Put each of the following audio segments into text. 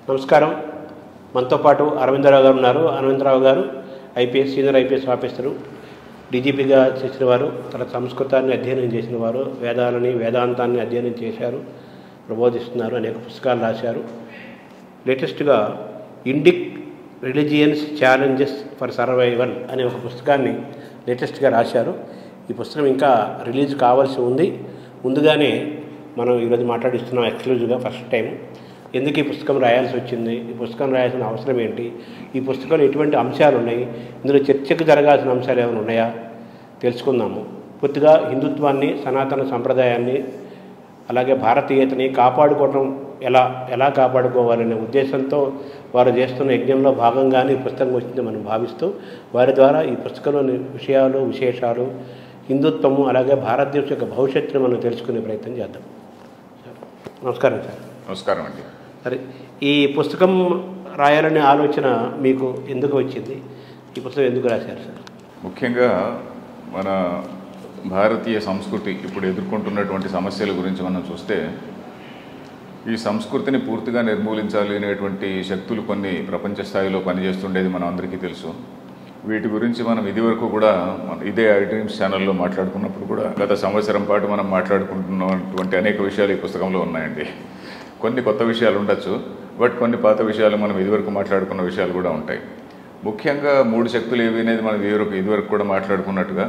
నమస్కారం. మనతో పాటు అరవిందరావు గారు ఉన్నారు. అరవిందరావు గారు ఐపీఎస్, సీనియర్ ఐపీఎస్ ఆఫీసరు, డీజీపీగా చేసిన వారు, తర్వాత సంస్కృతాన్ని అధ్యయనం చేసిన వారు, వేదాంతాన్ని అధ్యయనం చేశారు, ప్రబోధిస్తున్నారు, అనేక పుస్తకాలు రాశారు. లేటెస్ట్గా Indic religions challenges for survival అనే ఒక పుస్తకాన్ని లేటెస్ట్గా రాశారు. ఈ పుస్తకం ఇంకా రిలీజ్ కావాల్సి ఉంది. ముందుగానే మనం ఈరోజు మాట్లాడిస్తున్నాం ఎక్స్క్లూజివ్గా ఫస్ట్ టైం. ఎందుకు ఈ పుస్తకం రాయాల్సి వచ్చింది, ఈ పుస్తకం రాయాల్సిన అవసరం ఏంటి, ఈ పుస్తకంలో ఎటువంటి అంశాలు ఉన్నాయి, ఇందులో చర్చకు జరగాల్సిన అంశాలు ఏమైనా ఉన్నాయా తెలుసుకుందాము. పూర్తిగా హిందుత్వాన్ని, సనాతన సంప్రదాయాన్ని, అలాగే భారతీయతని కాపాడుకోవడం ఎలా కాపాడుకోవాలనే ఉద్దేశంతో వారు చేస్తున్న యజ్ఞంలో భాగంగానే ఈ పుస్తకం వచ్చింది మనం భావిస్తూ, వారి ద్వారా ఈ పుస్తకంలోని విషయాలు, విశేషాలు, హిందుత్వము, అలాగే భారతదేశం యొక్క భవిష్యత్తును మనం తెలుసుకునే ప్రయత్నం చేద్దాం. నమస్కారం సార్. నమస్కారం అండి. సరే, ఈ పుస్తకం రాయాలనే ఆలోచన మీకు ఎందుకు వచ్చింది? ఈ పుస్తకం ఎందుకు రాశారు సార్? ముఖ్యంగా మన భారతీయ సంస్కృతి ఇప్పుడు ఎదుర్కొంటున్నటువంటి సమస్యల గురించి మనం చూస్తే, ఈ సంస్కృతిని పూర్తిగా నిర్మూలించాలి అనేటువంటి శక్తులు కొన్ని ప్రపంచ స్థాయిలో పనిచేస్తుండేది మనం అందరికీ తెలుసు. వీటి గురించి మనం ఇదివరకు కూడా ఇదే ఐ డ్రీమ్స్ ఛానల్లో మాట్లాడుకున్నప్పుడు కూడా గత సంవత్సరం పాటు మనం మాట్లాడుకుంటున్నటువంటి అనేక విషయాలు ఈ పుస్తకంలో ఉన్నాయండి. కొన్ని కొత్త విషయాలు ఉండొచ్చు, బట్ కొన్ని పాత విషయాలు మనం ఇదివరకు మాట్లాడుకున్న విషయాలు కూడా ఉంటాయి. ముఖ్యంగా 3 శక్తులు ఏవి అనేది మనం ఇదివరకు కూడా మాట్లాడుకున్నట్టుగా,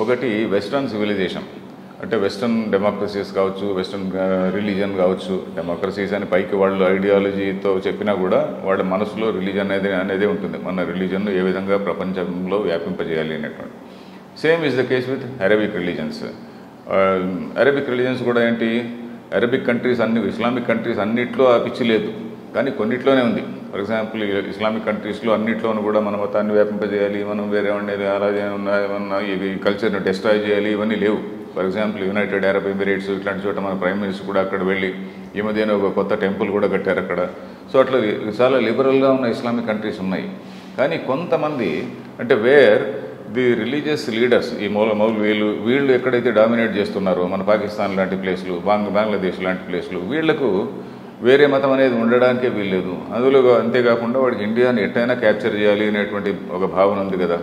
ఒకటి వెస్ట్రన్ సివిలైజేషన్, అంటే వెస్ట్రన్ డెమోక్రసీస్ కావచ్చు, వెస్ట్రన్ రిలీజన్ కావచ్చు. డెమోక్రసీస్ అని పైకి వాళ్ళు ఐడియాలజీతో చెప్పినా కూడా వాళ్ళ మనసులో రిలీజన్ అనేది ఉంటుంది. మన రిలీజన్ను ఏ విధంగా ప్రపంచంలో వ్యాపింపజేయాలి అనేటువంటి. Same is the case with Arabic religions. Arabic religions కూడా ఏంటి, అరబిక్ కంట్రీస్ ఇస్లామిక్ కంట్రీస్ అన్నిట్లో ఆ పిచ్చి లేదు, కానీ కొన్నిట్లోనే ఉంది. ఫర్ ఎగ్జాంపుల్ ఇస్లామిక్ కంట్రీస్లో అన్నిట్లోనూ కూడా మన మతాన్ని వ్యాపింపజేయాలి, మనం వేరే అలాగే ఏమన్నా ఈ కల్చర్ని డిస్ట్రాయ్ చేయాలి, ఇవన్నీ లేవు. For example United Arab Emirates ఇట్లాంటి చోట మన ప్రైమ్ మినిస్టర్ కూడా అక్కడ వెళ్ళి ఈ మధ్యన ఒక కొత్త టెంపుల్ కూడా కట్టారు అక్కడ. సో అట్లా చాలా లిబరల్గా ఉన్న ఇస్లామిక్ కంట్రీస్ ఉన్నాయి. కానీ కొంతమంది అంటే వేర్ ది రిలీజియస్ లీడర్స్, ఈ వీళ్ళు ఎక్కడైతే డామినేట్ చేస్తున్నారో, మన పాకిస్తాన్ లాంటి ప్లేస్లు, బంగ్లాదేశ్ లాంటి ప్లేస్లు, వీళ్లకు వేరే మతం అనేది ఉండడానికే వీల్లేదు. అందులో అంతేకాకుండా వాడికి ఇండియాని ఎట్టయినా క్యాప్చర్ చేయాలి అనేటువంటి ఒక భావన ఉంది కదా.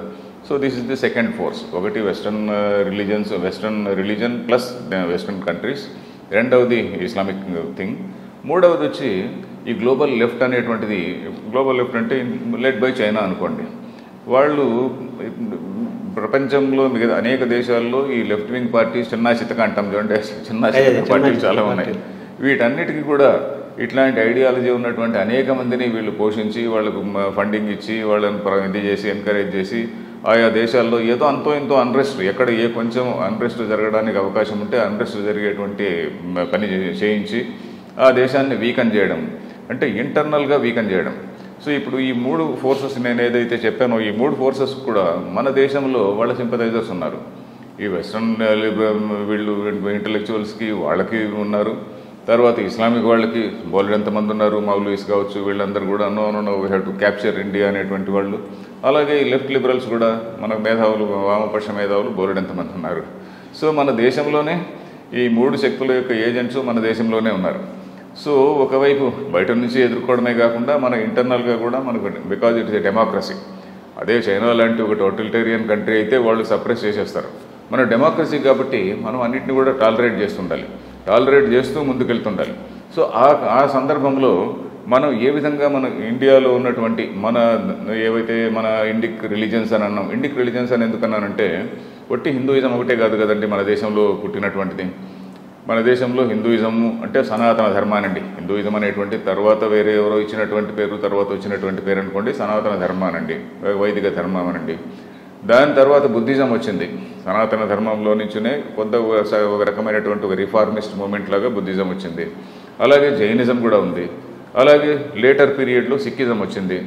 So this is the second force. ఒకటి western religion plus western countries, రెండవది ఇస్లామిక్ థింగ్, మూడవది వచ్చి ఈ గ్లోబల్ లెఫ్ట్ అనేటువంటిది. గ్లోబల్ లెఫ్ట్ అంటే లెడ్ బై చైనా అనుకోండి. వాళ్ళు ప్రపంచంలో మిగతా అనేక దేశాల్లో ఈ లెఫ్ట్ వింగ్ పార్టీస్ చిన్న చితక అంటాం చూడండి, చిన్న చితక పార్టీలు చాలా ఉన్నాయి. వీటన్నిటికీ కూడా ఇట్లాంటి ఐడియాలజీ ఉన్నటువంటి అనేక మందిని వీళ్ళు పోషించి, వాళ్ళకు ఫండింగ్ ఇచ్చి, వాళ్ళని ఇది చేసి, ఎంకరేజ్ చేసి, ఆయా దేశాల్లో ఏదో అంతో ఇంతో అన్రెస్ట్, ఎక్కడ కొంచెం అన్రెస్ట్ జరగడానికి అవకాశం ఉంటే అన్రెస్ట్ జరిగేటువంటి పని చేయించి ఆ దేశాన్ని వీకన్ చేయడం, అంటే ఇంటర్నల్గా వీకన్ చేయడం. సో ఇప్పుడు ఈ 3 ఫోర్సెస్ నేను ఏదైతే చెప్పానో, ఈ 3 ఫోర్సెస్ కూడా మన దేశంలో వాళ్ళ సింపథైజర్స్ ఉన్నారు. ఈ వెస్ట్రన్ వీళ్ళు ఇంటలెక్చువల్స్కి వాళ్ళకి ఉన్నారు, తర్వాత ఇస్లామిక్ వాళ్ళకి బోలెడంతమంది ఉన్నారు, మౌలవీస్ కావచ్చు, వీళ్ళందరూ కూడా no we have to capture India అనేటువంటి వాళ్ళు. అలాగే ఈ లెఫ్ట్ లిబరల్స్ కూడా, మన మేధావులు, వామపక్ష మేధావులు బోలెడంతమంది ఉన్నారు. సో మన దేశంలోనే ఈ 3 శక్తుల యొక్క ఏజెంట్స్ మన దేశంలోనే ఉన్నారు. సో ఒకవైపు బయట నుంచి ఎదుర్కోవడమే కాకుండా మన ఇంటర్నల్గా కూడా మనకు, బికాజ్ ఇట్స్ ఏ డెమోక్రసీ. అదే చైనా లాంటి ఒక టోటలిటేరియన్ కంట్రీ అయితే వాళ్ళు సప్రెస్ చేసేస్తారు. మన డెమోక్రసీ కాబట్టి మనం అన్నింటినీ కూడా టాలరేట్ చేస్తుండాలి, టాలరేట్ చేస్తూ ముందుకెళ్తుండాలి. సో ఆ సందర్భంలో మనం ఏ విధంగా మన ఇండియాలో ఉన్నటువంటి ఏవైతే మన ఇండిక్ రిలీజన్స్ అని అన్నాం. ఇండిక్ రిలీజన్స్ అని ఎందుకన్నానంటే, ఒట్టి హిందూయిజం ఒకటే కాదు కదండి మన దేశంలో పుట్టినటువంటిది. మన దేశంలో హిందూయిజం అంటే సనాతన ధర్మానండి. హిందూయిజం అనేటువంటి తర్వాత వేరే ఎవరో ఇచ్చినటువంటి పేరు, తర్వాత వచ్చినటువంటి పేరు అనుకోండి, సనాతన ధర్మానండి, వైదిక ధర్మం అనండి. దాని తర్వాత బుద్ధిజం వచ్చింది. సనాతన ధర్మంలో నుంచినే ఒక రకమైనటువంటి ఒక రిఫార్మిస్ట్ మూమెంట్ లాగా బుద్ధిజం వచ్చింది. అలాగే జైనిజం కూడా ఉంది. అలాగే లేటర్ పీరియడ్లో సిక్కిజం వచ్చింది.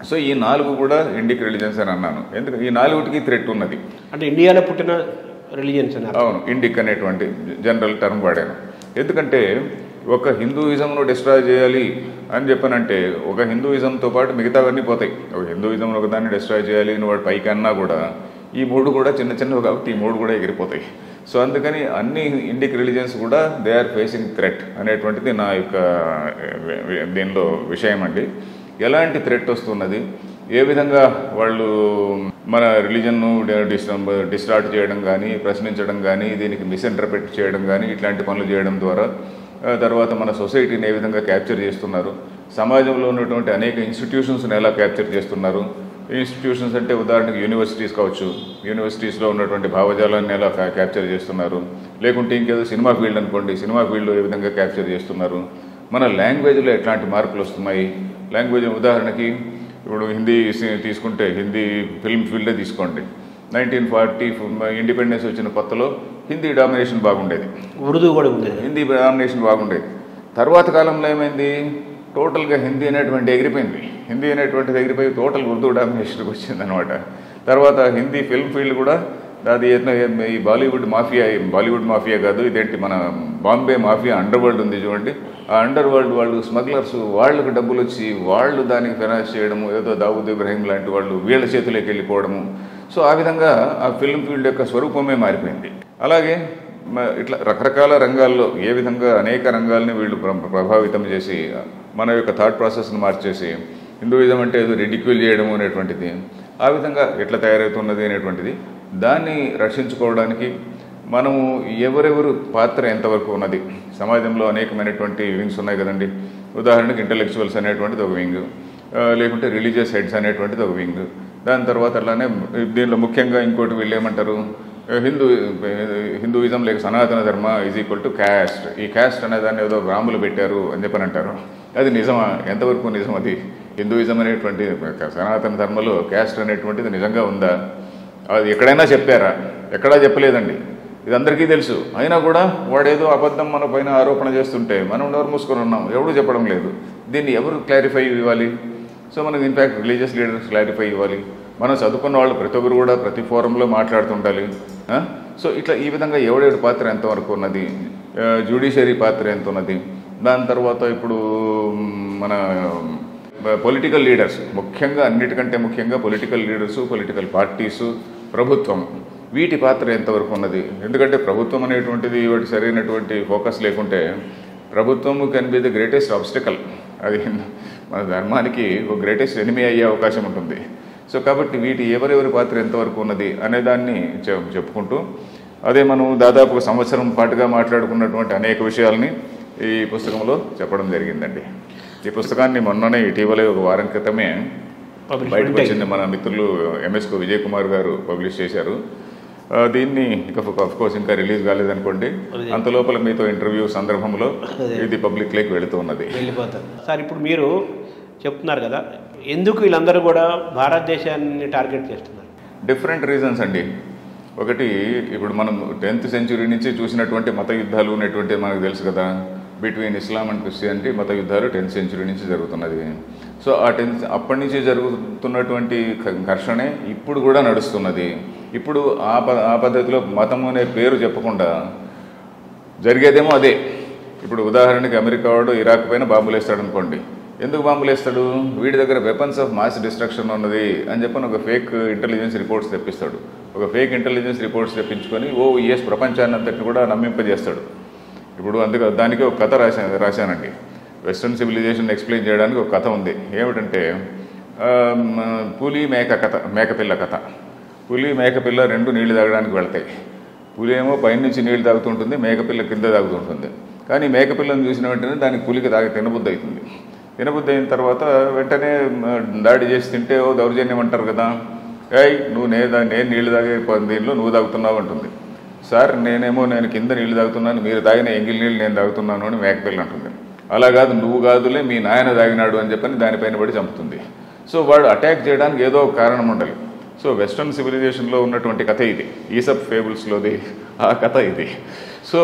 సో ఈ 4 కూడా ఇండిక్ రిలీజన్స్ అని అన్నాను. ఎందుకంటే ఈ 4టికి థ్రెట్ ఉన్నది. అంటే ఇండియాలో పుట్టిన రిలీజన్స్ అని. అవును, ఇండిక్ అనేటువంటి జనరల్ టర్మ్ వాడాను. ఎందుకంటే ఒక హిందూయిజంను డిస్ట్రాయ్ చేయాలి అని చెప్పనంటే, ఒక హిందూయిజంతో పాటు మిగతావన్నీ పోతాయి. ఒక హిందూయిజం ఒకదాన్ని డిస్ట్రాయ్ చేయాలి అని వాడు పైకి అన్నా కూడా ఈ 3 కూడా చిన్న చిన్నవి కాబట్టి ఈ 3 కూడా ఎగిరిపోతాయి. సో అందుకని అన్ని ఇండిక్ రిలీజియన్స్ కూడా దే ఆర్ ఫేసింగ్ థ్రెట్ అనేటువంటిది నా యొక్క దీనిలో విషయం అండి. ఎలాంటి థ్రెట్ వస్తున్నది, ఏ విధంగా వాళ్ళు మన రిలీజన్ను డిస్టార్ట్ చేయడం కానీ, ప్రశ్నించడం కానీ, దీనికి మిస్ఇంటర్ప్రిట్ చేయడం కానీ, ఇట్లాంటి పనులు చేయడం ద్వారా తర్వాత మన సొసైటీని ఏ విధంగా క్యాప్చర్ చేస్తున్నారు, సమాజంలో ఉన్నటువంటి అనేక ఇన్స్టిట్యూషన్స్ని ఎలా క్యాప్చర్ చేస్తున్నారు. ఇన్స్టిట్యూషన్స్ అంటే ఉదాహరణకి యూనివర్సిటీస్ కావచ్చు, యూనివర్సిటీస్లో ఉన్నటువంటి భావజాలాన్ని ఎలా క్యాప్చర్ చేస్తున్నారు, లేకుంటే ఇంకేదో సినిమా ఫీల్డ్ అనుకోండి, సినిమా ఫీల్డ్లో ఏ విధంగా క్యాప్చర్ చేస్తున్నారు, మన లాంగ్వేజ్లో ఎట్లాంటి మార్పులు వస్తున్నాయి. లాంగ్వేజ్ ఉదాహరణకి ఇప్పుడు హిందీ తీసుకుంటే హిందీ ఫిల్మ్ ఫీల్డే తీసుకోండి. 1940 ఇండిపెండెన్స్ వచ్చిన కొత్తలో హిందీ డామినేషన్ బాగుండేది, ఉర్దూ కూడా ఉండేది, హిందీ డామినేషన్ బాగుండేది. తర్వాత కాలంలో ఏమైంది, టోటల్గా హిందీ అనేటువంటి ఎగిరిపోయింది. హిందీ అనేటువంటిది ఎగిరిపోయి టోటల్ ఉర్దూ డామినేషన్కి వచ్చింది అనమాట. తర్వాత హిందీ ఫిల్మ్ ఫీల్డ్ కూడా అది ఈ బాలీవుడ్ మాఫియా కాదు, ఇదేంటి మన బాంబే మాఫియా అండర్ వరల్డ్ ఉంది చూడండి. ఆ అండర్ వరల్డ్ వాళ్ళు స్మగ్లర్స్, వాళ్ళకు డబ్బులు వచ్చి వాళ్ళు దానికి ఫైనాన్స్ చేయడము, ఏదో దావూద్ ఇబ్రాహీం లాంటి వాళ్ళు వీళ్ళ చేతులోకి వెళ్ళిపోవడము. సో ఆ విధంగా ఆ ఫిల్మ్ ఫీల్డ్ యొక్క స్వరూపమే మారిపోయింది. అలాగే ఇట్లా రకరకాల రంగాల్లో ఏ విధంగా అనేక రంగాల్ని వీళ్ళు ప్రభావితం చేసి మన యొక్క థాట్ ప్రాసెస్ని మార్చేసి హిందూయిజం అంటే ఏదో రిడిక్యూల్ చేయడం అనేటువంటిది ఆ విధంగా ఎట్లా తయారవుతున్నది అనేటువంటిది, దాన్ని రక్షించుకోవడానికి మనము ఎవరెవరు పాత్ర ఎంతవరకు ఉన్నది. సమాజంలో అనేకమైనటువంటి వింగ్స్ ఉన్నాయి కదండి. ఉదాహరణకి ఇంటలెక్చువల్స్ అనేటువంటిది ఒక వింగ్, లేకుంటే రిలీజియస్ హెడ్స్ అనేటువంటిది ఒక వింగ్. దాని తర్వాత అలానే దీనిలో ముఖ్యంగా ఇంకోటి వీళ్ళు ఏమంటారు, హిందూయిజం లేక సనాతన ధర్మ ఈజ్ ఈక్వల్ టు క్యాస్ట్. ఈ క్యాస్ట్ అనే దాన్ని ఏదో రాములు పెట్టారు అని చెప్పని అంటారు. అది నిజమా? ఎంతవరకు నిజం? అది హిందూయిజం అనేటువంటి సనాతన ధర్మలో క్యాస్ట్ అనేటువంటిది నిజంగా ఉందా? అది ఎక్కడైనా చెప్పారా? ఎక్కడా చెప్పలేదండి. ఇది అందరికీ తెలుసు. అయినా కూడా వాడేదో అబద్ధం మన పైన ఆరోపణ చేస్తుంటే మనం నోరు మూసుకొని ఉన్నాం, ఎవడూ చెప్పడం లేదు. దీన్ని ఎవరు క్లారిఫై ఇవ్వాలి? సో మనకు ఇన్ఫ్యాక్ట్ రిలీజియస్ లీడర్స్ క్లారిఫై ఇవ్వాలి. మనం చదువుకున్న వాళ్ళు ప్రతి ఒక్కరు కూడా ప్రతి ఫోరంలో మాట్లాడుతుండాలి. సో ఇట్లా ఈ విధంగా ఎవడెవడి పాత్ర ఎంతవరకు ఉన్నది, జ్యుడిషియరీ పాత్ర ఎంత ఉన్నది. దాని తర్వాత ఇప్పుడు మన పొలిటికల్ లీడర్స్, ముఖ్యంగా అన్నిటికంటే ముఖ్యంగా పొలిటికల్ లీడర్సు, పొలిటికల్ పార్టీసు, ప్రభుత్వం, వీటి పాత్ర ఎంతవరకు ఉన్నది. ఎందుకంటే ప్రభుత్వం అనేటువంటిది వాటి సరైనటువంటి ఫోకస్ లేకుంటే ప్రభుత్వం can be the greatest obstacle. అది మన ధర్మానికి ఒక గ్రేటెస్ట్ ఎనిమీ అయ్యే అవకాశం ఉంటుంది. సో కాబట్టి వీటి ఎవరెవరి పాత్ర ఎంతవరకు ఉన్నది అనేదాన్ని చెప్పుకుంటూ, అదే మనం దాదాపు సంవత్సరం పాటుగా మాట్లాడుకున్నటువంటి అనేక విషయాల్ని ఈ పుస్తకంలో చెప్పడం జరిగిందండి. ఈ పుస్తకాన్ని మొన్ననే ఇటీవలే ఒక వారం క్రితమే బయటకు వచ్చింది. మన మిత్రులు ఎంఎస్కో విజయ్ కుమార్ గారు పబ్లిష్ చేశారు. దీన్ని కోర్స్ ఇంకా రిలీజ్ కాలేదనుకోండి, అంత లోపల మీతో ఇంటర్వ్యూ సందర్భంలో ఇది పబ్లిక్లోకి వెళుతూ ఉన్నది. సార్ ఇప్పుడు మీరు చెప్తున్నారు కదా, ఎందుకు వీళ్ళందరూ కూడా భారతదేశాన్ని టార్గెట్ చేస్తున్నారు? డిఫరెంట్ రీజన్స్ అండి. ఒకటి, ఇప్పుడు మనం 10th సెంచురీ నుంచి చూసినటువంటి మత యుద్ధాలు అనేటువంటి మనకు తెలుసు కదా. బిట్వీన్ ఇస్లాం అండ్ క్రిస్టియానిటీ మత యుద్ధాలు 10th సెంచురీ నుంచి జరుగుతున్నది. సో అప్పటి నుంచి జరుగుతున్నటువంటి ఘర్షణే ఇప్పుడు కూడా నడుస్తున్నది. ఇప్పుడు ఆ పద్ధతిలో మతం అనే పేరు చెప్పకుండా జరిగేదేమో అదే. ఇప్పుడు ఉదాహరణకి అమెరికా వాడు ఇరాక్ పైన బాంబులు వేస్తాడు అనుకోండి. ఎందుకు బాంబులు వేస్తాడు? వీడి దగ్గర వెపన్స్ ఆఫ్ మాస్ డిస్ట్రక్షన్ ఉన్నది అని చెప్పని ఒక ఫేక్ ఇంటెలిజెన్స్ రిపోర్ట్స్ తెప్పిస్తాడు. ఒక ఫేక్ ఇంటెలిజెన్స్ రిపోర్ట్స్ తెప్పించుకొని ప్రపంచాన్ని అంతటిని కూడా నమ్మింపజేస్తాడు. ఇప్పుడు దానికి ఒక కథ రాశానండి. వెస్ట్రన్ సివిలైజేషన్ ఎక్స్ప్లెయిన్ చేయడానికి ఒక కథ ఉంది. ఏమిటంటే పులి మేకపిల్ల కథ. పులి మేకపిల్ల రెండు నీళ్లు తాగడానికి వెళ్తాయి. పులి ఏమో పైనుంచి నీళ్లు తాగుతుంటుంది, మేకపిల్ల కింద తాగుతుంటుంది. కానీ మేకపిల్లని చూసిన వెంటనే దానికి పులికి తినబుద్ధి అవుతుంది. తినబుద్ధి అయిన తర్వాత వెంటనే దాడి చేసి తింటే దౌర్జన్యం అంటారు కదా. నువ్వు నేను నీళ్లు తాగే దీనిలో నువ్వు తాగుతున్నావు అంటుంది. సార్ నేను కింద నీళ్లు తాగుతున్నాను, మీరు తాగిన ఎంగిల్ నీళ్ళు నేను తాగుతున్నాను అని మేకపిల్ల అంటుంది. అలా కాదు, నువ్వు కాదులే మీ నాయన తాగినాడు అని చెప్పని దానిపైన పడి చంపుతుంది. సో వాడు అటాక్ చేయడానికి ఏదో ఒక కారణం ఉండాలి. సో వెస్ట్రన్ సివిలైజేషన్లో ఉన్నటువంటి కథ ఇది, ఈసప్ ఫేబుల్స్లోది ఆ కథ ఇది. సో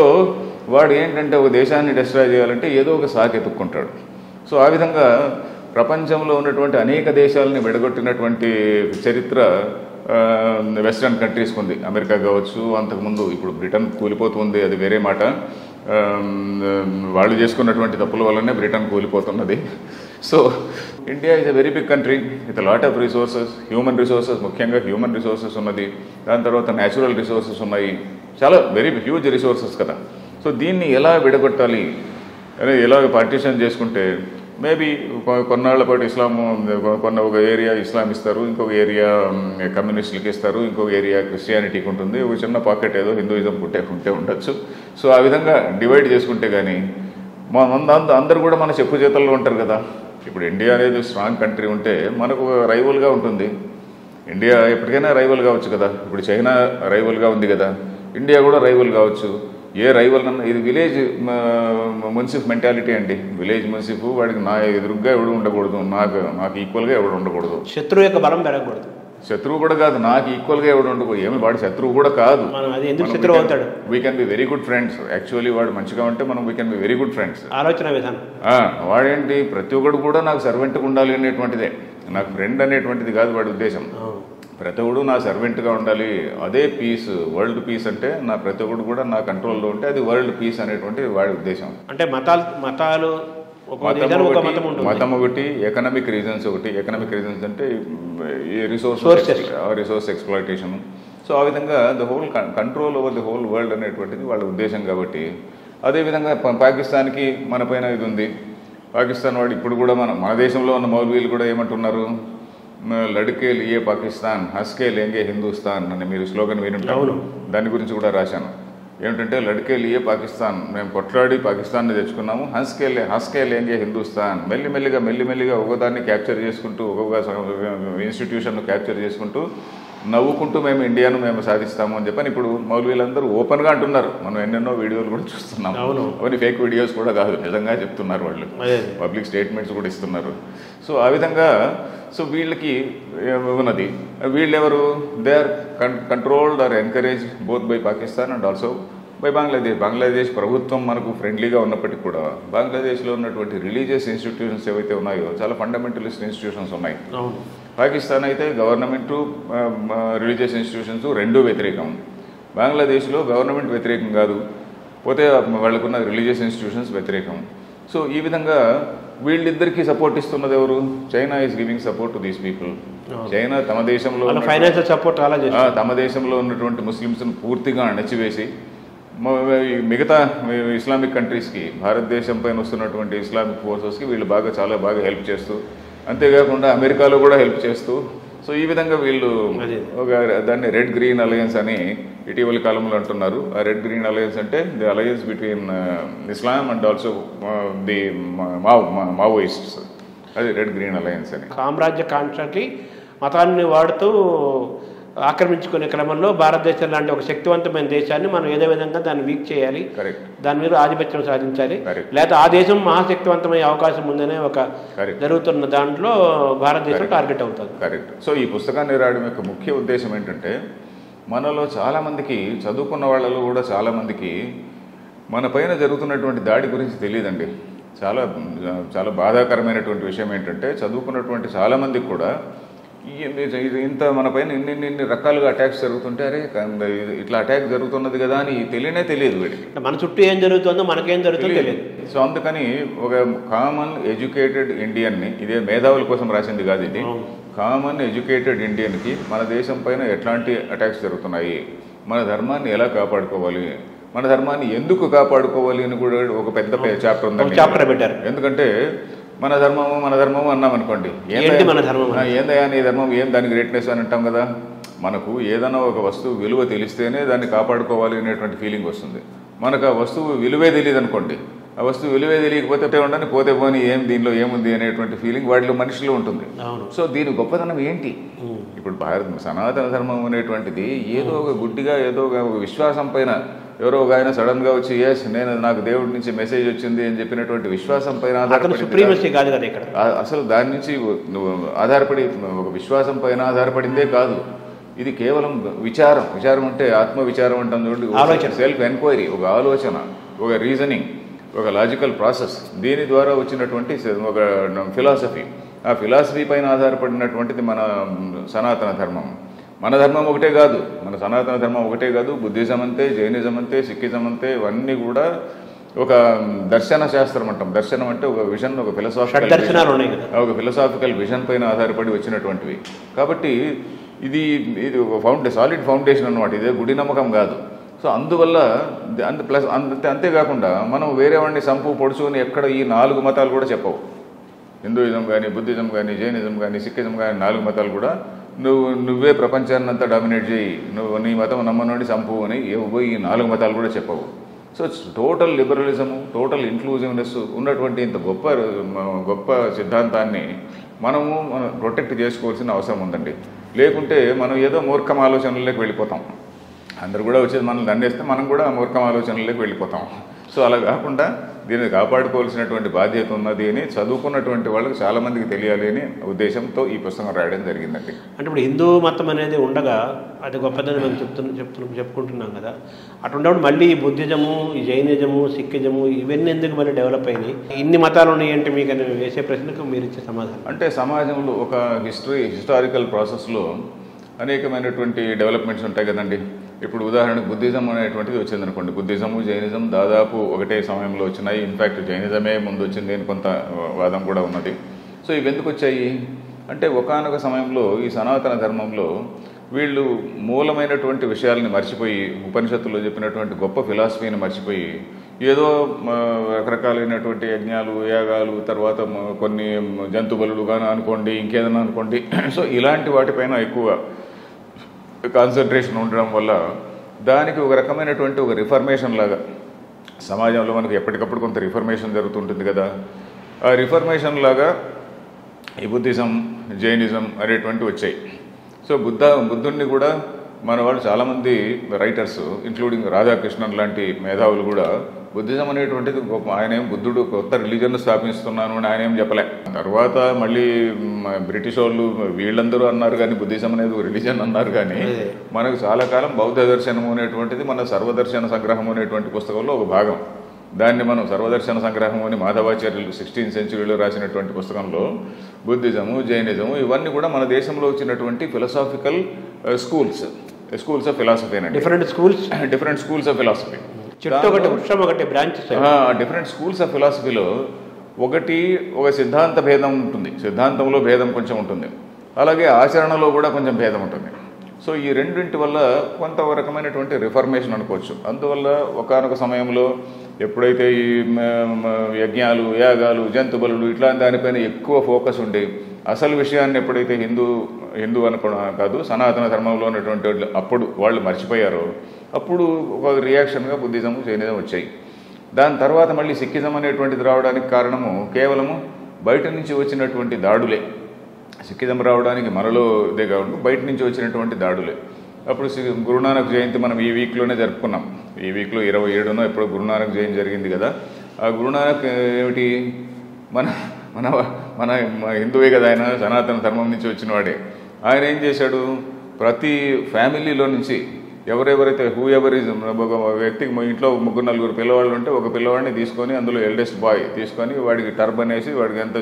వాడు ఏంటంటే ఒక దేశాన్ని డిస్ట్రాయ్ చేయాలంటే ఏదో ఒక సాకు ఎత్తుక్కుంటాడు. సో ఆ విధంగా ప్రపంచంలో ఉన్నటువంటి అనేక దేశాలని విడగొట్టినటువంటి చరిత్ర వెస్ట్రన్ కంట్రీస్కి ఉంది. అమెరికా కావచ్చు, అంతకుముందు ఇప్పుడు బ్రిటన్ కూలిపోతుంది, అది వేరే మాట. వాళ్ళు చేసుకున్నటువంటి తప్పుల వల్లనే బ్రిటన్ కూలిపోతున్నది. So India is a very big country with lot of resources, human resources, ముఖ్యంగా హ్యూమన్ రిసోర్సెస్ ఉన్నది, దాని తర్వాత న్యాచురల్ రిసోర్సెస్ ఉన్నాయి, చాలా వెరీ హ్యూజ్ రిసోర్సెస్ కదా. సో దీన్ని ఎలా విడగొట్టాలి, ఎలా పార్టీషన్ చేసుకుంటే మేబీ కొన్నాళ్ల పాటు ఒక ఏరియా ఇస్లాం ఇస్తారు, ఇంకొక ఏరియా కమ్యూనిస్టులకి ఇస్తారు, ఇంకొక ఏరియా క్రిస్టియానిటీకి ఉంటుంది, ఒక చిన్న పాకెట్ ఏదో హిందూయిజం ఉంటే ఉండొచ్చు. సో ఆ విధంగా డివైడ్ చేసుకుంటే కానీ అందరూ కూడా మన చెప్పు చేతల్లో ఉంటారు కదా. ఇప్పుడు ఇండియా అనేది స్ట్రాంగ్ కంట్రీ ఉంటే మనకు రైవల్గా ఉంటుంది. ఇండియా ఎప్పటికైనా రైవల్ కావచ్చు కదా. ఇప్పుడు చైనా రైవల్గా ఉంది కదా, ఇండియా కూడా రైవల్ కావచ్చు. ఏ రైవల్ అన్న ఇది విలేజ్ మున్సిఫ్ మెంటాలిటీ అండి. విలేజ్ మున్సిఫ్ వాడికి నా ఎదురుగ్గా ఎవడు ఉండకూడదు, నాకు ఈక్వల్గా ఎవడు ఉండకూడదు, శత్రువు యొక్క బలం పెరగకూడదు. శత్రువు కూడా కాదు, నాకు ఈక్వల్గా ఎవడు ఉండకూడదు. ఏమి వాడు శత్రువు కూడా కాదు, we can be very good friends. Actually వాడు మంచిగా ఉంటే మనం we can be very good friends. ఆలోచన విధానం వాడేంటి ప్రతి ఒక్కడు కూడా నాకు సర్వెంట్గా ఉండాలి అనేటువంటిదే, నాకు ఫ్రెండ్ అనేటువంటిది కాదు వాడి ఉద్దేశం. ప్రతి ఒక్కడు నా సర్వెంట్గా ఉండాలి, అదే పీస్, వరల్డ్ పీస్ అంటే నా ప్రతి ఒక్కడు కూడా నా కంట్రోల్లో ఉంటే అది వరల్డ్ పీస్ అనేటువంటి వాడి ఉద్దేశం. అంటే మతాలు మతం ఒకటి, ఎకనామిక్ రీజన్స్ ఒకటి. ఎకనామిక్ రీజన్స్ అంటే ఈ రిసోర్స్ ఎక్స్ప్లాయిటేషన్. సో ఆ విధంగా the whole control over the whole world అనేటువంటిది వాళ్ళ ఉద్దేశం. కాబట్టి అదేవిధంగా పాకిస్తాన్కి మన పైన ఇది ఉంది. పాకిస్తాన్ వాడు ఇప్పుడు కూడా మన దేశంలో ఉన్న మౌల్వీలు కూడా ఏమంటున్నారు, లడ్కే లియే పాకిస్తాన్ హస్కే లేంగే హిందూస్తాన్ అని మీరు స్లోగన్ వినుంటారు. దాని గురించి కూడా రాశాను. ఏమిటంటే లడ్కే లియే పాకిస్తాన్, మేము కొట్లాడి పాకిస్తాన్ని తెచ్చుకున్నాము, హస్కే లేంగే హిందూస్తాన్. మెల్లిమెల్లిగా ఒకదాన్ని క్యాప్చర్ చేసుకుంటూ, ఒక్కొక్క ఇన్స్టిట్యూషన్ను క్యాప్చర్ చేసుకుంటూ నవ్వుకుంటూ మేము సాధిస్తాము అని చెప్పని ఇప్పుడు మౌల్వీలందరూ ఓపెన్గా అంటున్నారు. మనం ఎన్నెన్నో వీడియోలు కూడా చూస్తున్నాం. అవన్నీ ఫేక్ వీడియోస్ కూడా కాదు, నిజంగా చెప్తున్నారు వాళ్ళు, పబ్లిక్ స్టేట్మెంట్స్ కూడా ఇస్తున్నారు. సో ఆ విధంగా వీళ్ళకి ఉన్నది. వీళ్ళెవరు, they are controlled or encouraged both by Pakistan and also by Bangladesh. Bangladesh ప్రభుత్వం మనకు ఫ్రెండ్లీగా ఉన్నప్పటికీ కూడా బంగ్లాదేశ్లో ఉన్నటువంటి రిలీజియస్ ఇన్స్టిట్యూషన్స్ ఏవైతే ఉన్నాయో చాలా ఫండమెంటలిస్ట్ ఇన్స్టిట్యూషన్స్ ఉన్నాయి. పాకిస్తాన్ అయితే గవర్నమెంటు రిలీజియస్ ఇన్స్టిట్యూషన్స్ రెండూ వ్యతిరేకం. బంగ్లాదేశ్లో గవర్నమెంట్ వ్యతిరేకం కాదు, పోతే వాళ్ళకున్న రిలీజియస్ ఇన్స్టిట్యూషన్స్ వ్యతిరేకం. సో ఈ విధంగా వీళ్ళిద్దరికీ సపోర్ట్ ఇస్తున్నది ఎవరు? China is giving support to these people. China తమ దేశంలో ఫైనాన్షియల్ సపోర్ట్ తమ దేశంలో ఉన్నటువంటి ముస్లిమ్స్ను పూర్తిగా అణచివేసి మిగతా ఇస్లామిక్ కంట్రీస్కి, భారతదేశం పైన వస్తున్నటువంటి ఇస్లామిక్ ఫోర్సెస్కి వీళ్ళు చాలా బాగా హెల్ప్ చేస్తూ, అంతేకాకుండా అమెరికాలో కూడా హెల్ప్ చేస్తూ, సో ఈ విధంగా వీళ్ళు దాన్ని రెడ్ గ్రీన్ అలయన్స్ అని ఇటీవలి కాలంలో అంటున్నారు. ఆ రెడ్ గ్రీన్ అలయన్స్ అంటే the alliance between Islam and also the Maoists, అది రెడ్ గ్రీన్ అలయన్స్ అని. సామ్రాజ్య కాంక్షకి మతాన్ని వాడుతూ ఆక్రమించుకునే క్రమంలో భారతదేశం లాంటి ఒక శక్తివంతమైన దేశాన్ని మనం ఏదో విధంగా దాన్ని వీక్ చేయాలి, దాని మీద ఆధిపత్యం సాధించాలి, లేకపోతే ఆ దేశం మహాశక్తివంతమయ్యే అవకాశం ఉందనే ఒక జరుగుతున్న దాంట్లో భారతదేశం టార్గెట్ అవుతుంది. కరెక్ట్. సో ఈ పుస్తకాన్ని రాయడం యొక్క ముఖ్య ఉద్దేశం ఏంటంటే, మనలో చాలామందికి, చదువుకున్న వాళ్ళలో కూడా చాలామందికి మన పైన జరుగుతున్నటువంటి దాడి గురించి తెలియదండి. చాలా బాధాకరమైనటువంటి విషయం ఏంటంటే, చదువుకున్నటువంటి చాలామందికి కూడా ఇంత మన పైన ఇన్ని రకాలుగా అటాక్స్ జరుగుతుంటే, అరే ఇట్లా అటాక్ జరుగుతున్నది కదా అని తెలియదు వీడికి, మన చుట్టూ ఏం జరుగుతుందో మనకేం జరుగుతుందో తెలియదు. సో అందుకని ఒక కామన్ ఎడ్యుకేటెడ్ ఇండియన్ని, ఇదే మేధావుల కోసం రాసింది కాదు, ఇది కామన్ ఎడ్యుకేటెడ్ ఇండియన్కి మన దేశం పైన ఎట్లాంటి అటాక్స్ జరుగుతున్నాయి, మన ధర్మాన్ని ఎలా కాపాడుకోవాలి, మన ధర్మాన్ని ఎందుకు కాపాడుకోవాలి అని కూడా ఒక పెద్ద చాప్టర్ ఉందండి. ఎందుకంటే మన ధర్మము అన్నాం అనుకోండి, ఏందయ్యా నీ ధర్మం, ఏం దాని గ్రేట్నెస్ అని అంటాం కదా. మనకు ఏదైనా ఒక వస్తువు విలువ తెలిస్తేనే దాన్ని కాపాడుకోవాలి అనేటువంటి ఫీలింగ్ వస్తుంది. మనకు ఆ వస్తువు విలువే తెలియదు అనుకోండి, ఆ వస్తువు విలువే తెలియకపోతే ఉండని, పోతే పోని దీనిలో ఏముంది అనేటువంటి ఫీలింగ్ వాటిలో మనిషిలో ఉంటుంది. సో దీని గొప్పతనం ఏంటి? ఇప్పుడు సనాతన ధర్మం అనేటువంటిది ఏదో ఒక గుడ్డిగా, ఏదో ఒక విశ్వాసం పైన, ఎవరో ఒక ఆయన సడన్గా వచ్చి నాకు దేవుడి నుంచి మెసేజ్ వచ్చింది అని చెప్పినటువంటి విశ్వాసం పైన ఆధారపడి, అసలు దాని నుంచి ఆధారపడి ఒక విశ్వాసం పైన ఆధారపడిందే కాదు. ఇది కేవలం విచారం అంటే ఆత్మ విచారం అంటాం చూడండి, సెల్ఫ్ ఎంక్వైరీ, ఒక ఆలోచన, ఒక రీజనింగ్, ఒక లాజికల్ ప్రాసెస్, దీని ద్వారా వచ్చినటువంటి ఒక ఫిలాసఫీ. ఆ ఫిలాసఫీ పైన ఆధారపడినటువంటిది మన సనాతన ధర్మం. మన ధర్మం ఒకటే కాదు, మన సనాతన ధర్మం ఒకటే కాదు, బుద్ధిజం అంతే, జైనిజం అంతే, సిక్కిజం అంతే, ఇవన్నీ కూడా ఒక దర్శన శాస్త్రం అంటాం. దర్శనం అంటే ఒక విజన్, ఒక ఫిలసాఫికల్ విజన్ పైన ఆధారపడి వచ్చినటువంటివి. కాబట్టి ఇది ఒక సాలిడ్ ఫౌండేషన్ అన్నమాట. ఇదే గుడి నమ్మకం కాదు. సో అందువల్ల ప్లస్ అంతేకాకుండా మనం వేరే వాడిని సంపు పొడుచుకొని ఎక్కడ ఈ 4 మతాలు కూడా చెప్పవు. హిందూయిజం కానీ, బుద్ధిజం కానీ, జైనిజం కానీ, సిక్కిజం కానీ 4 మతాలు కూడా నువ్వే ప్రపంచాన్ని అంతా డామినేట్ చేయి, నువ్వు నీ మతం నమ్మనోడి సంపు అని ఈ 4 మతాలు కూడా చెప్పవు. సో టోటల్ లిబరలిజము, టోటల్ ఇన్క్లూజివ్నెస్ ఉన్నటువంటి ఇంత గొప్ప సిద్ధాంతాన్ని మనం ప్రొటెక్ట్ చేసుకోవాల్సిన అవసరం ఉందండి. లేకుంటే మనం ఏదో మూర్ఖం ఆలోచనల్లోకి వెళ్ళిపోతాం. అందరూ కూడా వచ్చేది మనల్ని దండేస్తే మనం కూడా మూర్ఖం ఆలోచనల్లోకి వెళ్ళిపోతాం. సో అలా కాకుండా దీన్ని కాపాడుకోవాల్సినటువంటి బాధ్యత ఉన్నది అని చదువుకున్నటువంటి వాళ్ళకి చాలామందికి తెలియాలి అని ఉద్దేశంతో ఈ పుస్తకం రాయడం జరిగిందండి. అంటే ఇప్పుడు హిందూ మతం అనేది ఉండగా అది గొప్పదని మనం చెప్పుకుంటున్నాం కదా. అటు ఉన్నప్పుడు మళ్ళీ ఈ బుద్ధిజము, ఈ జైనిజము, సిక్కిజము ఇవన్నీ ఎందుకు మళ్ళీ డెవలప్ అయినాయి? ఇన్ని మతాలు ఉన్నాయంటే మీకు అని వేసే ప్రశ్నకు మీరు ఇచ్చే సమాధానం? అంటే సమాజంలో ఒక హిస్టారికల్ ప్రాసెస్లో అనేకమైనటువంటి డెవలప్మెంట్స్ ఉంటాయి కదండి. ఇప్పుడు ఉదాహరణకు బుద్ధిజం అనేటువంటిది వచ్చిందనుకోండి. బుద్ధిజము, జైనిజం దాదాపు ఒకటే సమయంలో వచ్చినాయి. ఇన్ఫ్యాక్ట్ జైనిజమే ముందు వచ్చింది అని కొంత వాదం కూడా ఉన్నది. సో ఇవి ఎందుకు వచ్చాయి అంటే ఒకానొక సమయంలో ఈ సనాతన ధర్మంలో వీళ్ళు మూలమైనటువంటి విషయాలని మర్చిపోయి, ఉపనిషత్తుల్లో చెప్పినటువంటి గొప్ప ఫిలాసఫీని మర్చిపోయి ఏదో రకరకాలైనటువంటి యజ్ఞాలు, యాగాలు, తర్వాత కొన్ని జంతు బలులు కానీ అనుకోండి, ఇంకేదైనా అనుకోండి. సో ఇలాంటి వాటిపైన ఎక్కువ కాన్సన్ట్రేషన్ ఉండడం వల్ల దానికి ఒక రకమైనటువంటి ఒక రిఫర్మేషన్ లాగా సమాజంలో మనకు ఎప్పటికప్పుడు కొంత రిఫర్మేషన్ జరుగుతుంటుంది కదా. ఆ రిఫర్మేషన్ లాగా ఈ బుద్ధిజం, జైనిజం అనేటువంటి వచ్చాయి. సో బుద్ధుడిని కూడా మన వాళ్ళు చాలామంది రైటర్స్ ఇంక్లూడింగ్ రాధాకృష్ణన్ లాంటి మేధావులు కూడా బుద్ధిజం అనేటువంటిది గొప్ప, ఆయన ఏం బుద్ధుడు కొత్త రిలీజన్ స్థాపిస్తున్నాను అని ఆయన ఏం చెప్పలే. తర్వాత మళ్ళీ బ్రిటిష్ వాళ్ళు వీళ్ళందరూ అన్నారు కానీ బుద్ధిజం అనేది ఒక రిలీజన్ అన్నారు. కానీ మనకు చాలా కాలం బౌద్ధ దర్శనం అనేటువంటిది మన సర్వదర్శన సంగ్రహం అనేటువంటి పుస్తకంలో ఒక భాగం. దాన్ని మనం సర్వదర్శన సంగ్రహం అని మాధవాచార్యులు 16th centuryలో రాసినటువంటి పుస్తకంలో బుద్ధిజము, జైనిజము ఇవన్నీ కూడా మన దేశంలో వచ్చినటువంటి ఫిలసాఫికల్ స్కూల్స్ ఆఫ్ ఫిలాసఫీ అండి. Different schools of philosophy. Different schools of ఫిలాసఫీలో ఒక సిద్ధాంత భేదం ఉంటుంది, సిద్ధాంతంలో భేదం కొంచెం ఉంటుంది, అలాగే ఆచరణలో కూడా కొంచెం భేదం ఉంటుంది. సో ఈ రెండింటి వల్ల కొంత రకమైనటువంటి రిఫర్మేషన్ అనుకోవచ్చు. అందువల్ల ఒకానొక సమయంలో ఎప్పుడైతే ఈ యజ్ఞాలు, యాగాలు, జంతు బలులు ఇట్లాంటి దానిపైన ఎక్కువ ఫోకస్ ఉండి అసలు విషయాన్ని ఎప్పుడైతే హిందూ అనుకోవడం కాదు సనాతన ధర్మంలో ఉన్నటువంటి అప్పుడు వాళ్ళు మర్చిపోయారో అప్పుడు ఒక రియాక్షన్గా బుద్ధిజం, జైనిజం వచ్చాయి. దాని తర్వాత మళ్ళీ సిక్కిజం అనేటువంటిది రావడానికి కారణము కేవలము బయట నుంచి వచ్చినటువంటి దాడులే. సిక్కిజం రావడానికి మనలో ఇదే కాకుండా బయట నుంచి వచ్చినటువంటి దాడులే. అప్పుడు గురునానక్ జయంతి మనం ఈ వీక్లోనే జరుపుకున్నాం. ఈ వీక్లో 27న ఎప్పుడు గురునానక్ జయంతి జరిగింది కదా. ఆ గురునానక్ ఏమిటి, మన మన మన హిందువే కదా, ఆయన సనాతన ధర్మం నుంచి వచ్చినవాడే. ఆయన ఏం చేశాడు, ప్రతి ఫ్యామిలీలో నుంచి ఎవరెవరైతే ఒక వ్యక్తికి ఇంట్లో 3-4 పిల్లవాళ్ళు ఉంటే ఒక పిల్లవాడిని తీసుకొని అందులో ఎల్డెస్ట్ బాయ్ తీసుకొని వాడికి టర్బన్ వేసి వాడికి ఎంత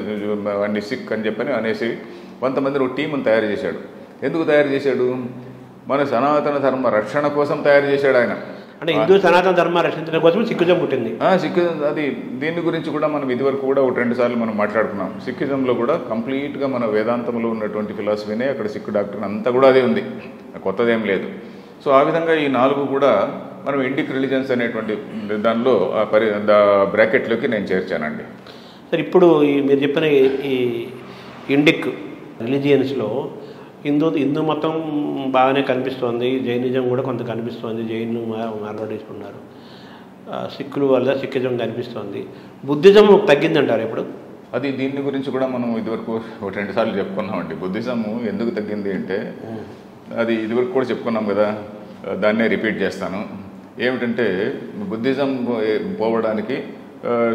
వాడిని సిక్ అని చెప్పని అనేసి కొంతమంది ఒక టీమును తయారు చేశాడు. ఎందుకు తయారు చేశాడు, మన సనాతన ధర్మ రక్షణ కోసం తయారు చేశాడు ఆయన. అంటే హిందూ సనాతన ధర్మ రక్షించడం కోసం సిక్కిజం పుట్టింది. సిక్కిజం అది దీని గురించి కూడా మనం ఇదివరకు కూడా 1-2 సార్లు మనం మాట్లాడుకున్నాం. సిక్కిజంలో కూడా కంప్లీట్గా మన వేదాంతంలో ఉన్నటువంటి ఫిలాసఫీనే అక్కడ సిక్కు డాక్టర్ అంతా కూడా అదే ఉంది, కొత్తదేం లేదు. సో ఆ విధంగా ఈ 4 కూడా మనం ఇండిక్ రిలీజన్స్ అనేటువంటి దానిలో బ్రాకెట్లోకి నేను చేర్చానండి. సార్ ఇప్పుడు మీరు చెప్పిన ఈ ఇండిక్ రిలీజియన్స్లో హిందూ మతం బాగానే కనిపిస్తోంది, జైనిజం కూడా కొంత కనిపిస్తోంది, జైన్లు మార్వాడేసుకున్నారు, సిక్కులు వల్ల సిక్కిజం కనిపిస్తోంది, బుద్ధిజం తగ్గిందంటారు ఇప్పుడు? అది దీని గురించి కూడా మనం ఇదివరకు 1-2 సార్లు చెప్పుకున్నామండి. బుద్ధిజము ఎందుకు తగ్గింది అంటే అది ఇదివరకు కూడా చెప్పుకున్నాం కదా, దాన్నే రిపీట్ చేస్తాను. ఏమిటంటే బుద్ధిజం పోవడానికి